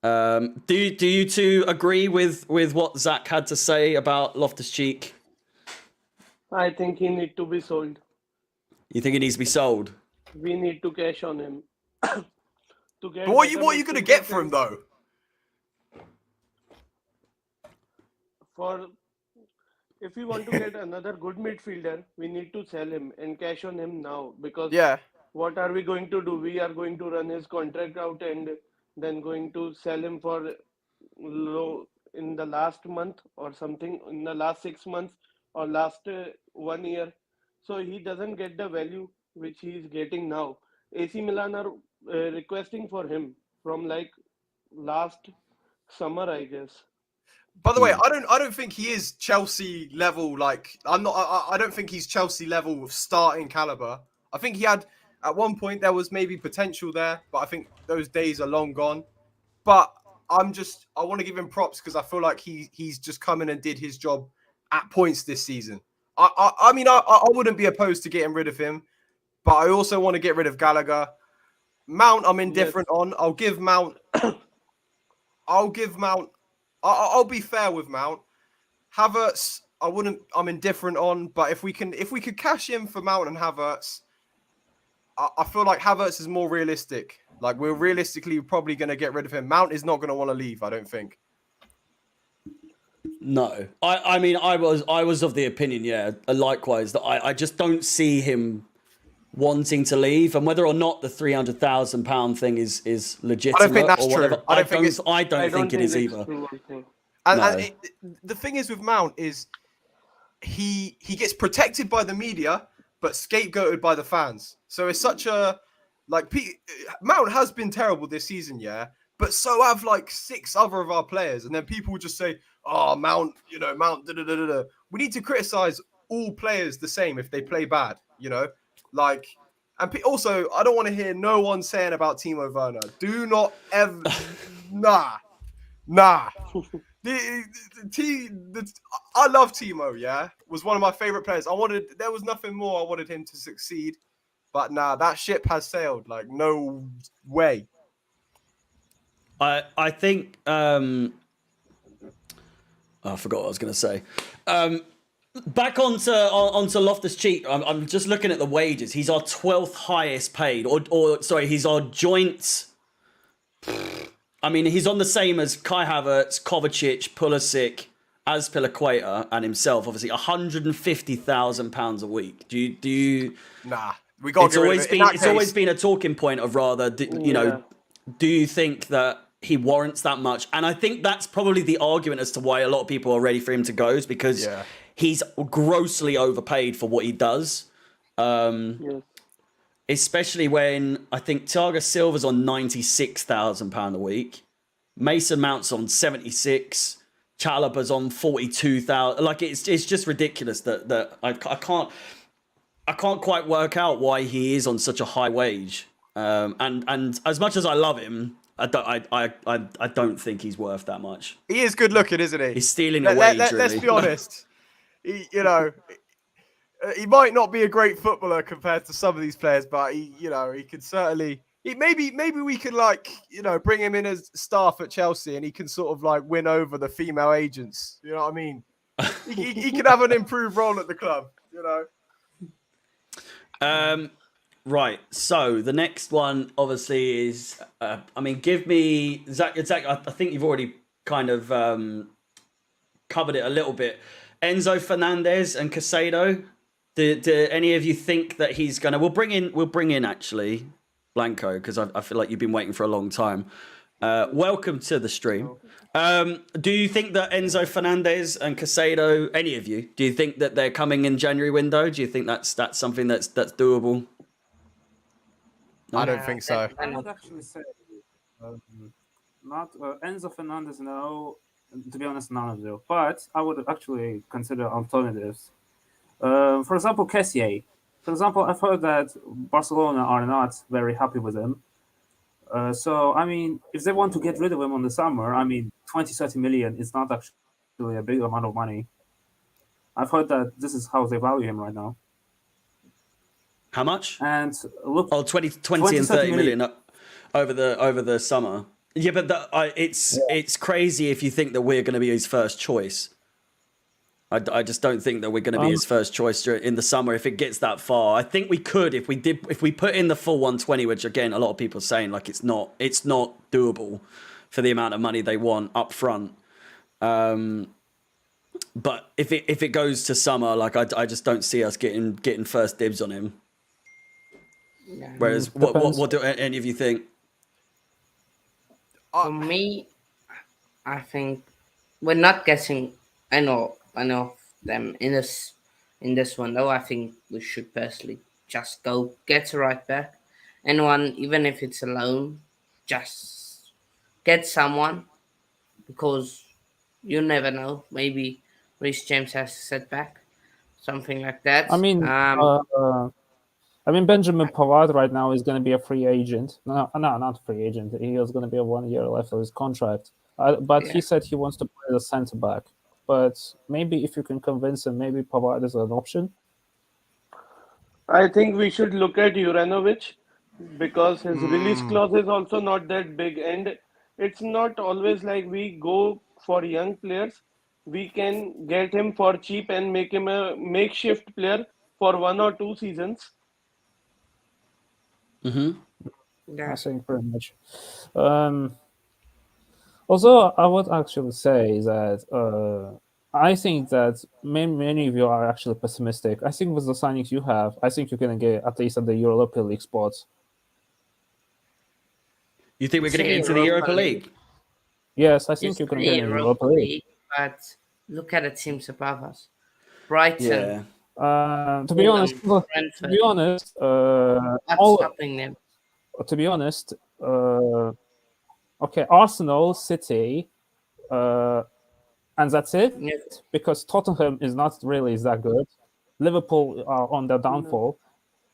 Do you two agree with what Zach had to say about Loftus-Cheek? I think he needs to be sold. You think he needs to be sold? We need to cash on him. But what are you going to get for him, though? If we want to get another good midfielder, we need to sell him and cash on him now. Because what are we going to do? We are going to run his contract out and then going to sell him for low in the last month or something, in the last 6 months or last 1 year. So he doesn't get the value which he is getting now. AC Milan are requesting for him from like last summer, I guess. By the way, I don't think he is Chelsea level. Like I don't think he's Chelsea level of starting caliber. I think he had at one point there was maybe potential there, but I think those days are long gone. But I want to give him props because I feel like he's just come in and did his job at points this season. I mean, I wouldn't be opposed to getting rid of him, but I also want to get rid of Gallagher. Mount, I'm indifferent on. I'll give Mount. I'll be fair with Mount. Havertz, I'm indifferent on, but if we could cash in for Mount and Havertz, I feel like Havertz is more realistic. Like, we're realistically probably going to get rid of him. Mount is not going to want to leave, I don't think. No, I mean, I was of the opinion, likewise, that I just don't see him wanting to leave, and whether or not the £300,000 thing is legitimate. I don't think that's or whatever, true. I don't think it is either. And the thing is with Mount is he gets protected by the media, but scapegoated by the fans. So it's such a Mount has been terrible this season, but so have like 6 other of our players, and then people would just say, "Oh, Mount, Mount." Da, da, da, da, da. We need to criticize all players the same if they play bad, And also, I don't want to hear no one saying about Timo Werner. Do not ever, nah. I love Timo. Was one of my favorite players. There was nothing more. I wanted him to succeed, but nah, that ship has sailed. Like, no way. I think I forgot what I was going to say. Back onto Loftus-Cheek. I'm just looking at the wages. He's our 12th highest paid, or sorry, he's our joint. I mean, he's on the same as Kai Havertz, Kovacic, Pulisic, Azpilicueta, and himself. Obviously, £150,000 a week. Do you? Nah, we got. It's always been a talking point of rather. Do you think that he warrants that much? And I think that's probably the argument as to why a lot of people are ready for him to go, is because he's grossly overpaid for what he does. Especially when I think Thiago Silva's on £96,000 a week, Mason Mount's on 76, Chalobah's on 42,000. Like, it's just ridiculous that I can't quite work out why he is on such a high wage. And as much as I love him, I don't think he's worth that much. He is good looking, isn't he? He's stealing a wage. Really. Let's be honest. He might not be a great footballer compared to some of these players, but he could certainly. Maybe we could bring him in as staff at Chelsea, and he can sort of like win over the female agents. You know what I mean? he could have an improved role at the club. Right. So the next one, obviously, is. Give me Zach. I think you've already kind of covered it a little bit. Enzo Fernandez and Caicedo. Do any of you think that he's gonna? We'll bring in actually Blanco, because I feel like you've been waiting for a long time. Welcome to the stream. Do you think that Enzo Fernandez and Caicedo, any of you, do you think that they're coming in January window? Do you think that's something that's doable? No? I don't think so. I would actually say not Enzo Fernandez. No, to be honest, none of them. But I would actually consider alternatives. For example, Kessie. For example, I've heard that Barcelona are not very happy with him. So, I mean, if they want to get rid of him on the summer, 20-30 million is not actually a big amount of money. I've heard that this is how they value him right now. How much? And look, 20 and 30 million over the summer. Yeah, but it's crazy if you think that we're going to be his first choice. I just don't think that we're going to be his first choice in the summer if it gets that far. I think we could if we put in the full 120, which again a lot of people are saying like it's not doable for the amount of money they want up front. But if it goes to summer, like I just don't see us getting first dibs on him. Yeah. Whereas what do any of you think? For me, I think we're not getting enough them in this window. I think we should personally just go get a right back. Anyone, even if it's a loan, just get someone, because you never know. Maybe Reece James has a setback, something like that. Benjamin Pavard right now is going to be a free agent. No, not free agent. He is going to be a 1 year left of his contract. But he said he wants to play the centre back. But maybe if you can convince him, maybe Pavard is an option. I think we should look at Juranovic, because his release clause is also not that big, and it's not always like we go for young players. we can get him for cheap and make him a makeshift player for 1 or 2 seasons. Mm-hmm. Yeah. I think pretty much. Also, I would actually say that I think that many of you are actually pessimistic. I think with the signings you have, I think you're going to get at least at the Europa League spots. You think we're It's going to get a into the Europa League? Yes, I think It's you're going the to get in the Europa League. but look at the teams above us. Brighton, Yeah. To be honest, Fulham, to be Brentford. honest, What's stopping them? to be honest, okay, Arsenal, City, and that's it. Yes. Because Tottenham is not really that good. Liverpool are on their downfall.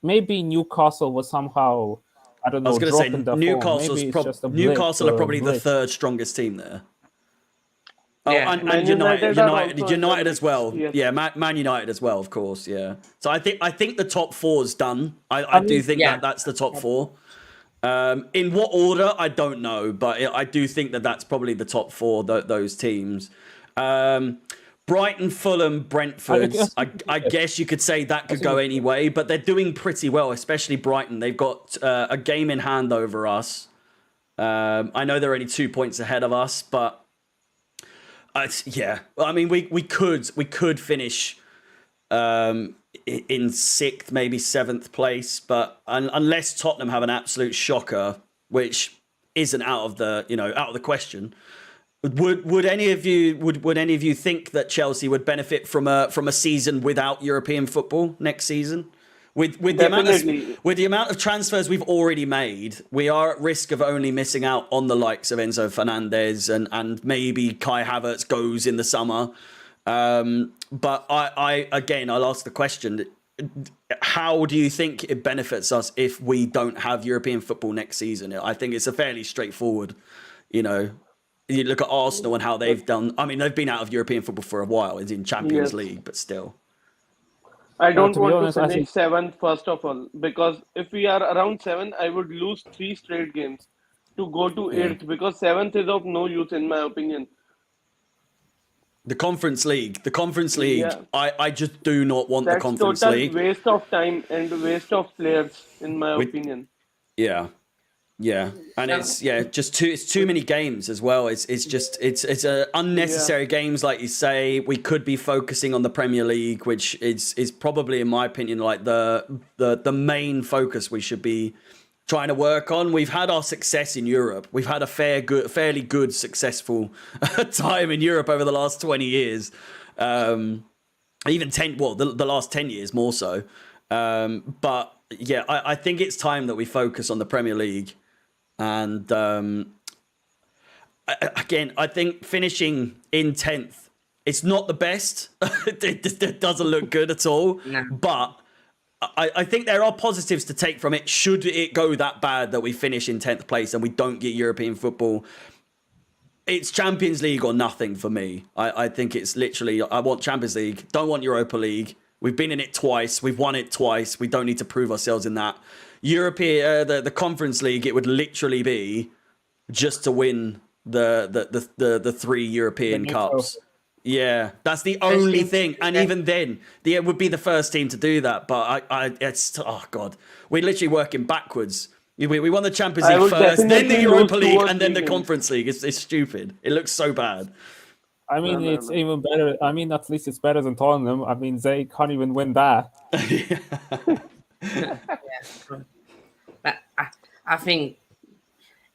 Maybe Newcastle was somehow, I don't I was know, going to drop say in their form. Newcastle's Maybe it's just a blip, Newcastle are probably the blitz. third strongest team there. Oh, Yeah. and Man United, United are also in the United as mix, well. yes. Yeah, Man United as well, of course. Yeah. So I think the top four is done. I do think yeah. that's the top four. In what order, I don't know, but I do think that's probably the top four. Those teams. Brighton, Fulham, Brentford. I guess you could say that could go any way, but they're doing pretty well, especially Brighton. They've got a game in hand over us. I know they're only 2 points ahead of us, but yeah. I mean, we could finish in sixth, maybe seventh place, but unless Tottenham have an absolute shocker, which isn't out of the question. Would any of you think that Chelsea would benefit from a season without European football next season? With the amount of transfers we've already made, we are at risk of only missing out on the likes of Enzo Fernandez and maybe Kai Havertz goes in the summer. But I'll ask the question: how do you think it benefits us if we don't have European football next season? I think it's a fairly straightforward, You look at Arsenal and how they've done. I mean, they've been out of European football for a while. It's in Champions League, but still. I don't to be want honest, to I finish think- seventh, first of all, because if we are around 7, I would lose 3 straight games to go to 8th, because 7th is of no use, in my opinion. The Conference League. Yeah. I just do not want the Conference total League. waste of time and waste of players, in my opinion. Yeah. Yeah, and it's too many games as well. It's unnecessary games, like you say. We could be focusing on the Premier League, which is probably, in my opinion, like the main focus we should be trying to work on. We've had our success in Europe. We've had a fairly good, successful time in Europe over the last 20 years. Even the last 10 years more so. But yeah, I think it's time that we focus on the Premier League. And again, I think finishing in 10th, it's not the best. It doesn't look good at all. No. But I think there are positives to take from it. Should it go that bad that we finish in 10th place and we don't get European football, it's Champions League or nothing for me. I think it's literally, I want Champions League, don't want Europa League. We've been in it twice. We've won it twice. We don't need to prove ourselves in that. The Conference League, it would literally be just to win the 3 European Cups. Yeah, that's the only thing. And even then, it would be the first team to do that. But it's, oh God, we're literally working backwards. We won the Champions League first, then the Europa League, and then the Conference League. It's stupid. It looks so bad. I mean, it's even better. I mean, at least it's better than Tottenham. I mean, they can't even win that. But I think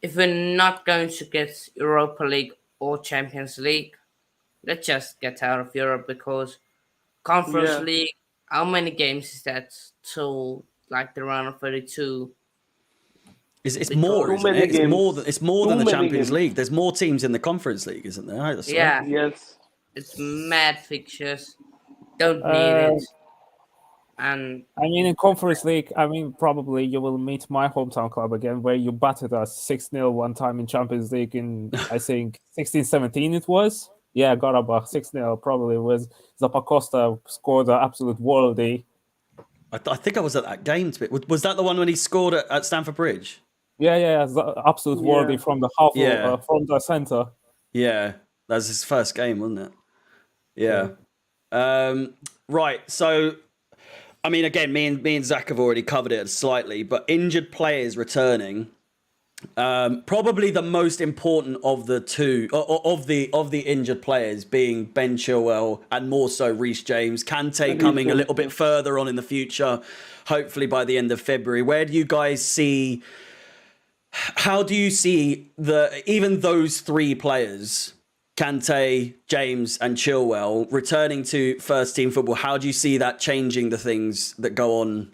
if we're not going to get Europa League or Champions League, let's just get out of Europe, because Conference League, how many games is that till like the round of 32? It's more, isn't it? It's more than the Champions League. There's more teams in the Conference League, isn't there? Yeah. Yes. It's mad fixtures. Don't need it. And I mean, in Conference League, I mean, probably you will meet my hometown club again, where you battered us 6-0 one time in Champions League in, I think, 16-17 it was. Yeah, Garabach 6-0 probably was. Zappacosta scored an absolute worldie. I think I was at that game. Was that the one when he scored at Stamford Bridge? Yeah, absolute worldie from the half, from the centre. Yeah, that was his first game, wasn't it? Yeah. Right. So, I mean, again, me and Zach have already covered it slightly, but injured players returning. Probably the most important of the two of the injured players being Ben Chilwell and more so Reece James. Kante coming a little bit further on in the future, hopefully by the end of February. Where do you guys see? How do you see even those three players, Kante, James, and Chilwell, returning to first team football? How do you see that changing the things that go on,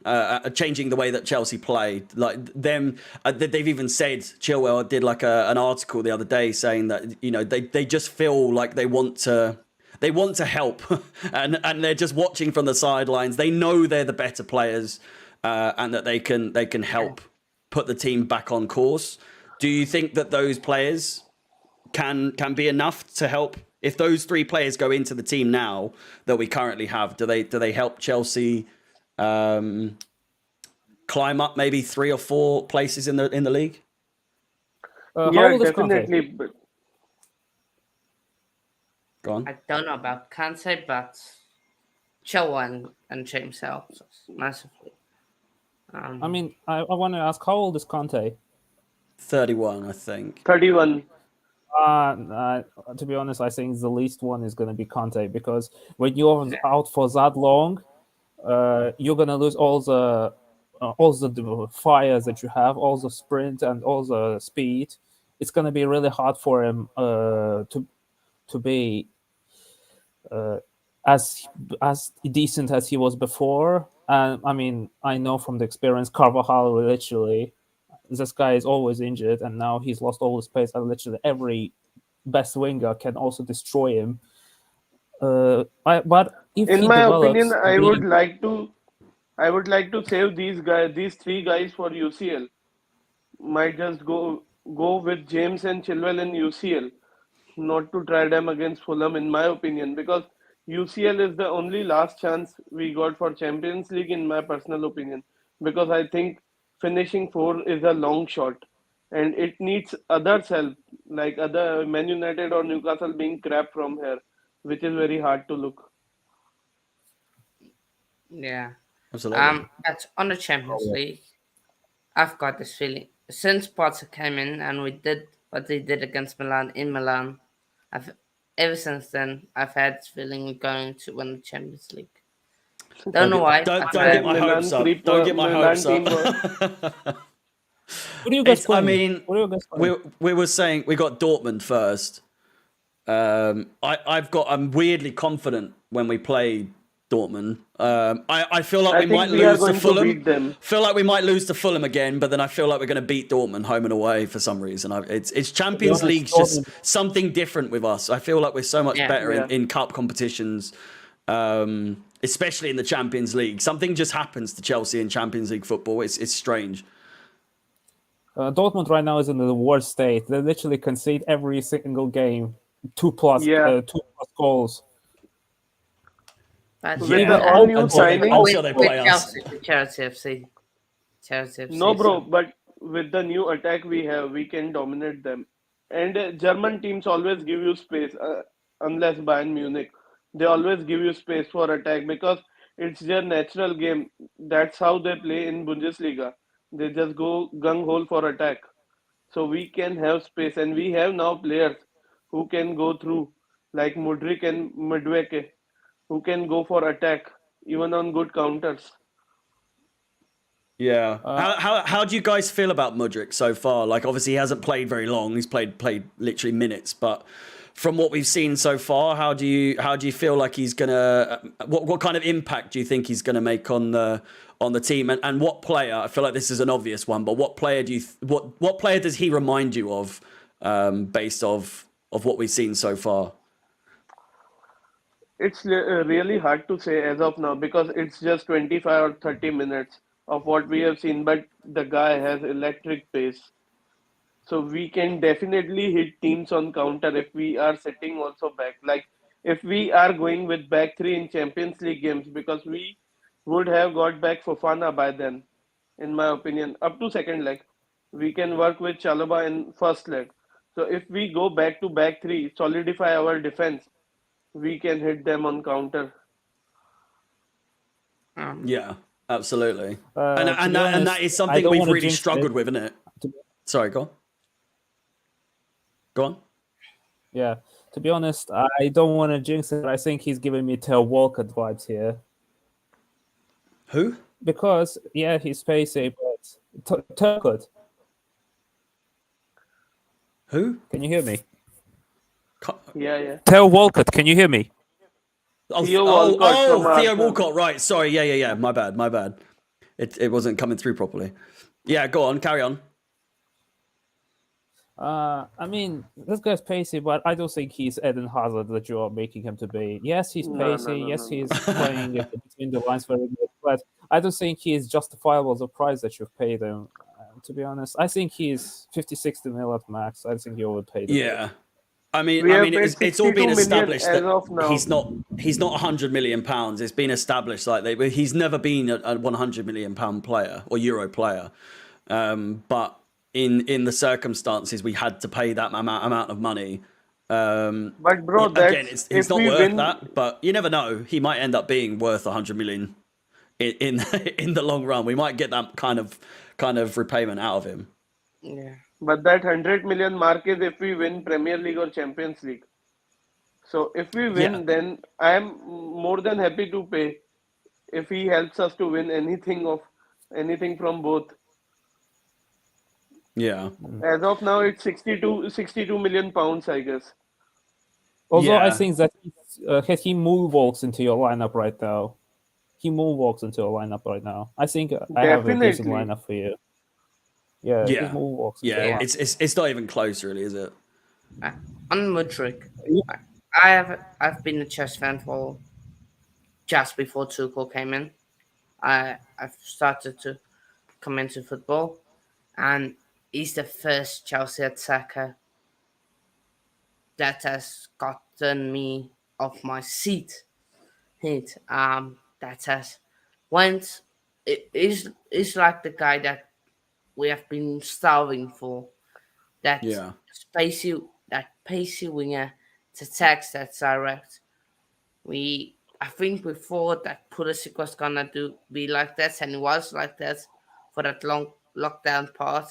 changing the way that Chelsea play? Like them, they've even said, Chilwell did like an article the other day saying that they just feel like they want to help, and they're just watching from the sidelines. They know they're the better players, and that they can help put the team back on course. Do you think that those players can be enough to help? If those three players go into the team now that we currently have, do they help Chelsea climb up maybe 3 or 4 places in the league? Yeah, definitely. But go on. I don't know about Kante, but Chilwell and James helps us massively. I mean, I want to ask, how old is Kante? 31, I think. 31. To be honest, I think the least one is going to be Kante, because when you're out for that long, you're going to lose all the fires that you have, all the sprint and all the speed. It's going to be really hard for him to be as decent as he was before. And I mean, I know from the experience, Carvajal, literally, this guy is always injured, and now he's lost all his pace, and literally every best winger can also destroy him. But if in he my develops, opinion, I would like to save these 3 guys for UCL. Might just go with James and Chilwell in UCL, not to try them against Fulham, in my opinion, because UCL is the only last chance we got for Champions League, in my personal opinion, because I think finishing 4 is a long shot, and it needs others' help, like other Man United or Newcastle being crap from here, which is very hard to look. Yeah. Absolutely. But on the Champions League, I've got this feeling since Potter came in and we did what they did against Milan in Milan. Ever since then, I've had this feeling we're going to win the Champions League. Don't know why. Don't get my hopes up. Don't get my hopes up. What are you guys playing? I mean, we were saying we got Dortmund first. I'm weirdly confident when we play Dortmund. I feel like we might lose to Fulham. Feel like we might lose to Fulham again, but then I feel like we're going to beat Dortmund home and away for some reason. It's Champions League, just something different with us. I feel like we're so much better in cup competitions, especially in the Champions League. Something just happens to Chelsea in Champions League football. It's strange. Dortmund right now is in the worst state. They literally concede every single game 2+ goals. With the all new signings, Chelsea FC. No, bro, but with the new attack we have, we can dominate them. And German teams always give you space, unless Bayern Munich. They always give you space for attack because it's their natural game. That's how they play in Bundesliga. They just go gung ho for attack. So we can have space, and we have now players who can go through, like Mudryk and Madueke, who can go for attack even on good counters. Yeah. How do you guys feel about Mudryk so far? Like, obviously he hasn't played very long. He's played literally minutes, but from what we've seen so far, how do you feel like he's gonna? What kind of impact do you think he's gonna make on the team? And what player? I feel like this is an obvious one, but what player what player does he remind you of, based of what we've seen so far? It's really hard to say as of now because it's just 25 or 30 minutes of what we have seen, but the guy has electric pace. So we can definitely hit teams on counter if we are sitting also back. Like if we are going with back 3 in Champions League games, because we would have got back Fofana by then, in my opinion, up to second leg. We can work with Chalobah in first leg. So if we go back to back 3, solidify our defense, we can hit them on counter. Yeah, absolutely. To And be honest, that is I something don't we've wanna really jinx struggled it. with, isn't it? Sorry, go on. Go on. Yeah. To be honest, I don't want to jinx it. But I think he's giving me Theo Walcott vibes here Who? because yeah, he's pacey, but Turcotte. Who? Can you hear me? Yeah. Theo Walcott, can you hear me? Theo Walcott from Theo Arsenal. Walcott. Right. Sorry. Yeah. My bad. It wasn't coming through properly. Yeah. Go on. Carry on. I mean, this guy's pacey, but I don't think he's Eden Hazard that you are making him to be. Yes, he's No. pacey. Yes, he's playing it between the lines very good, but I don't think he is justifiable the price that you've paid him. To be honest, I think he's 50, 60 mil at max. I think you overpaid him. Yeah. I mean, We have paid it's all been 62 million established as that of now. he's not 100 million pounds. It's been established he's never been a 100 million pound player or euro player. But in the circumstances, we had to pay that amount of money. But bro, Again, that's it's if not we worth win. that. But you never know. He might end up being worth 100 million in the long run. We might get that kind of repayment out of him. Yeah. But that 100 million mark is if we win Premier League or Champions League. So if we win, Yeah. then I am more than happy to pay if he helps us to win anything from both. Yeah. As of now, it's 62 million pounds, I guess. Although I Yeah. think that he moonwalks into your lineup right now. He moonwalks into your lineup right now. I think I have a decent Definitely. lineup for you. Yeah, he Yeah. moonwalks into your Yeah. lineup. It's not even close, really, is it? On Mudryk, Yeah. I've been a Chelsea fan for just before Tuchel came in. I've started to come into football, and he's the first Chelsea attacker that has gotten me off my seat. That has went. It is like the guy that we have been starving for. That Yeah. pacey winger, to attacks that's direct. I think we thought that Pulisic was gonna be like that, and he was like that for that long lockdown part.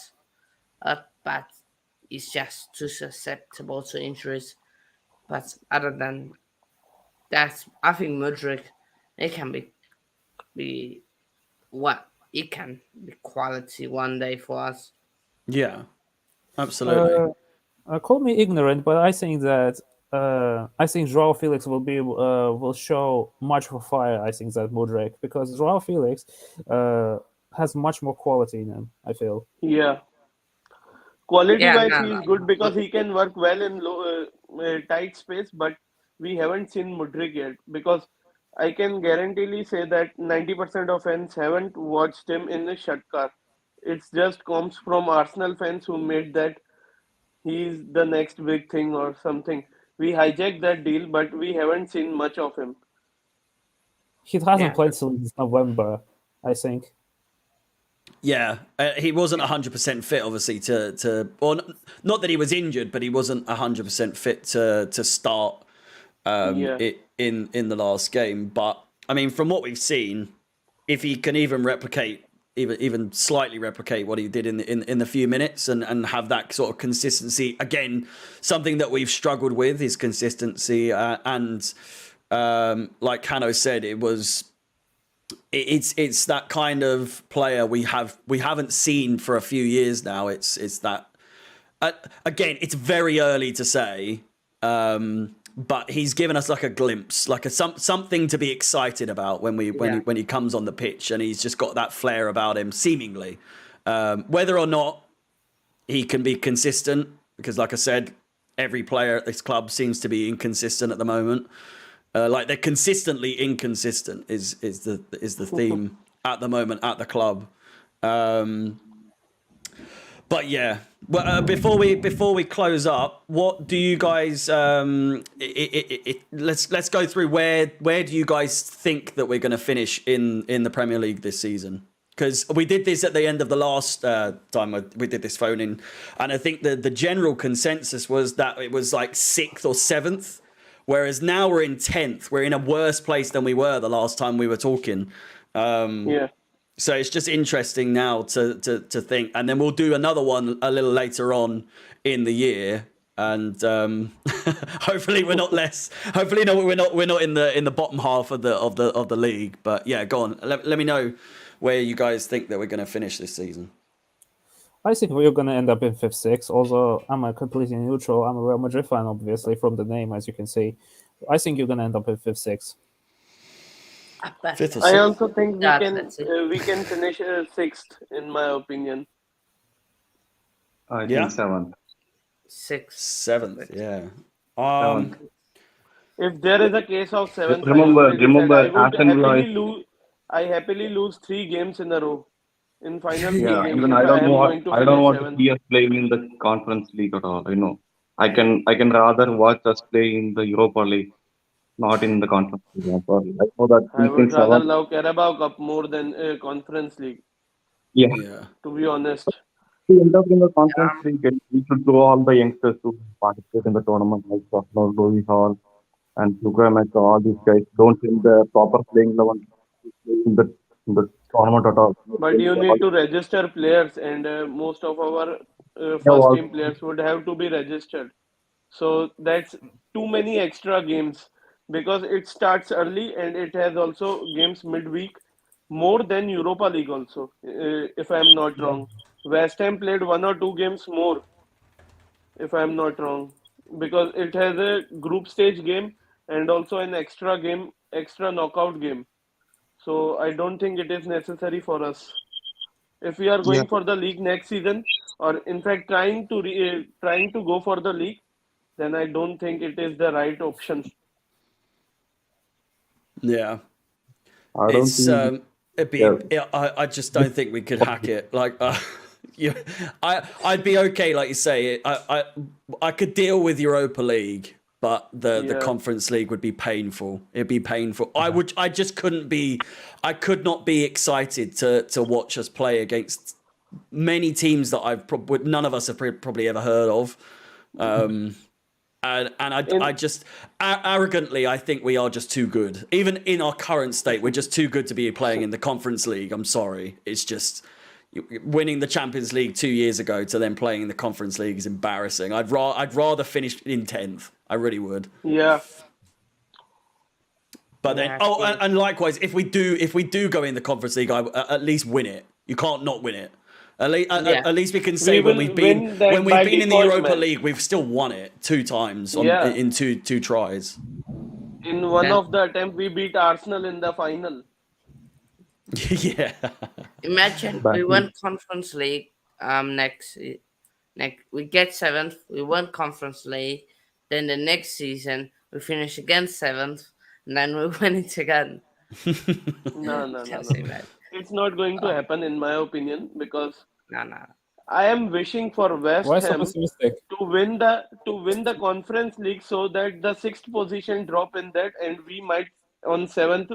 But he's just too susceptible to injuries. But other than that, I think Mudryk, it can be what it can be quality one day for us. Yeah. Absolutely. Call me ignorant, but I think that I think Joao Felix will show much more fire. I think that Mudryk, because Joao Felix has much more quality in him. I feel. Yeah. Quality-wise, no, he's good because he can work well in tight space, but we haven't seen Mudryk yet because I can guaranteely say that 90% of fans haven't watched him in a shut car. It's just comes from Arsenal fans who made that he's the next big thing or something. We hijacked that deal, but we haven't seen much of him. He hasn't Yeah. played since November, I think. Yeah, he wasn't 100% fit, obviously. Not that he was injured, but he wasn't 100% fit to start Yeah. in the last game. But I mean, from what we've seen, if he can even replicate, even slightly replicate what he did in the few minutes, and have that sort of consistency again, something that we've struggled with is consistency, and like Kano said, it's that kind of player we haven't seen for a few years now. It's that again, it's very early to say, but he's given us like a glimpse, like something to be excited about when he comes on the pitch, and he's just got that flair about him, seemingly. Whether or not he can be consistent, because like I said, every player at this club seems to be inconsistent at the moment. Like they're consistently inconsistent is the theme at the moment at the club. But yeah, well, before we close up, what do you guys? Let's go through where do you guys think that we're going to finish in the Premier League this season? Because we did this at the end of the last time we did this phone-in, and I think the general consensus was that it was like 6th or 7th. Whereas now we're in 10th. We're in a worse place than we were the last time we were talking. Yeah. So it's just interesting now to think, and then we'll do another one a little later on in the year, and hopefully we're not less. Hopefully no, we're not in the bottom half of the league. But yeah, go on. Let me know where you guys think that we're going to finish this season. I think we're going to end up in 5th, 6th. Although I'm a completely neutral. I'm a Real Madrid fan, obviously, from the name, as you can see. I think you're going to end up in 5th, 6th. I also think we can finish 6th, in my opinion. I think 7th. 7th, yeah. If there is a case of 7th, I happily lose 3 games in a row. In final games, even I don't want to see us playing in the Conference League at all. I can rather watch us play in the Europa League, not in the Conference League. I would rather love Carabao Cup more than Conference League. Yeah. To be honest. To end up in the Conference League, we should grow all the youngsters to participate in the tournament, like Louis Hall and Sukramek, all these guys. Don't think the proper playing 11 in the tournament at all. But you need to register players, and most of our first team players would have to be registered. So that's too many extra games, because it starts early and it has also games midweek, more than Europa League also, if I'm not wrong. West Ham played 1 or 2 games more, if I'm not wrong, because it has a group stage game and also an extra knockout game. So I don't think it is necessary for us. If we are going for the league next season, or in fact trying to go for the league, then I don't think it is the right option. Yeah. I just don't think we could hack it. Like, I'd be okay, like you say. I could deal with Europa League, but the Conference League would be painful. It'd be painful. I could not be excited to watch us play against many teams that none of us have probably ever heard of. I just arrogantly, I think we are just too good. Even in our current state, we're just too good to be playing in the Conference League. I'm sorry. It's just winning the Champions League 2 years ago to then playing in the Conference League is embarrassing. I'd rather finish in 10th. I really would. Yeah. But then, and likewise, if we do go in the Conference League, at least win it. You can't not win it. At least we can say when we've been in the Europa League, we've still won it 2 times in two tries. In one of the attempts, we beat Arsenal in the final. Yeah. Imagine we won Conference League. Next we get 7th. We won Conference League. Then the next season we finish again 7th, and then we win it again. No. It's not going to happen, in my opinion, because No. I am wishing for West Ham to win the Conference League, so that the 6th position drop in that, and we might on 7th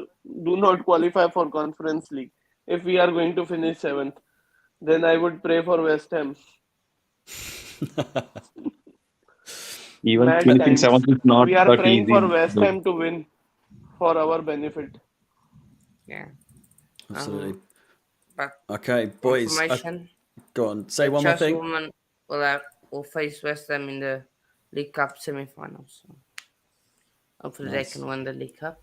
do not qualify for Conference League. If we are going to finish 7th, then I would pray for West Ham. Even finishing 7th is not we are that praying easy. For West Ham to win for our benefit. Yeah. Absolutely. Okay, boys. Go on. Say one more thing. Women will face West Ham in the League Cup semi-finals. So hopefully they can win the League Cup.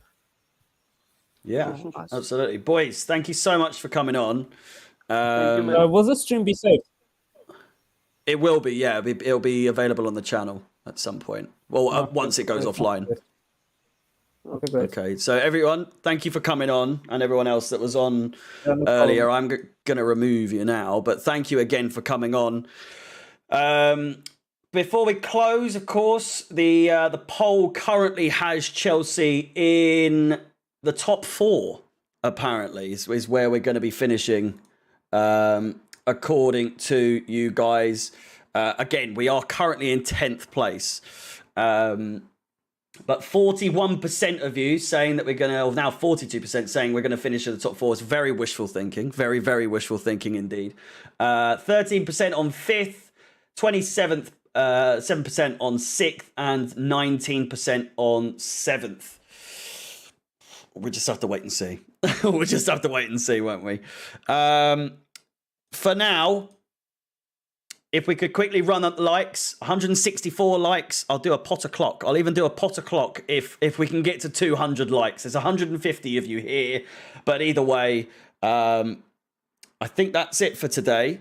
Yeah, absolutely. Boys, thank you so much for coming on. Will this stream be saved? It will be, yeah. It'll be available on the channel at some point. Well, once it goes offline. Okay, so everyone, thank you for coming on, and everyone else that was on earlier. I'm going to remove you now, but thank you again for coming on. Before we close, of course, the poll currently has Chelsea in the top 4, apparently, is where we're going to be finishing, according to you guys. Again, we are currently in 10th place. But 41% of you saying that we're going to, or now 42% saying we're going to finish at the top 4. It's very wishful thinking. Very, very wishful thinking indeed. 13% on 5th, 27th 7% on 6th, and 19% on 7th. We just have to wait and see. We'll just have to wait and see, won't we? For now, if we could quickly run up the likes, 164 likes, I'll do a Potter clock. I'll even do a Potter clock if we can get to 200 likes. There's 150 of you here, but either way, I think that's it for today.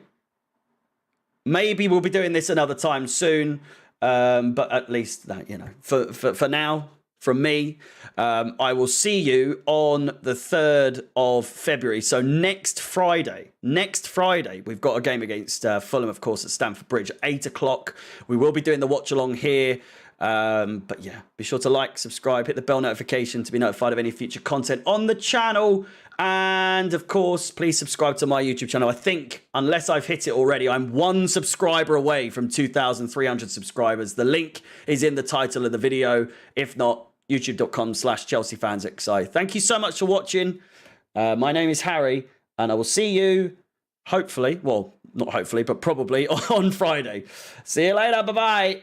Maybe we'll be doing this another time soon, but at least that, you know, for now, from me, I will see you on the 3rd of February. So next Friday, we've got a game against Fulham, of course, at Stamford Bridge at 8 o'clock. We will be doing the watch along here. But yeah, be sure to like, subscribe, hit the bell notification to be notified of any future content on the channel. And of course, please subscribe to my YouTube channel. I think, unless I've hit it already, I'm 1 subscriber away from 2,300 subscribers. The link is in the title of the video. If not, youtube.com/ChelseaFansXI. Thank you so much for watching. My name is Harry, and I will see you, hopefully, well, not hopefully, but probably on Friday. See you later. Bye-bye.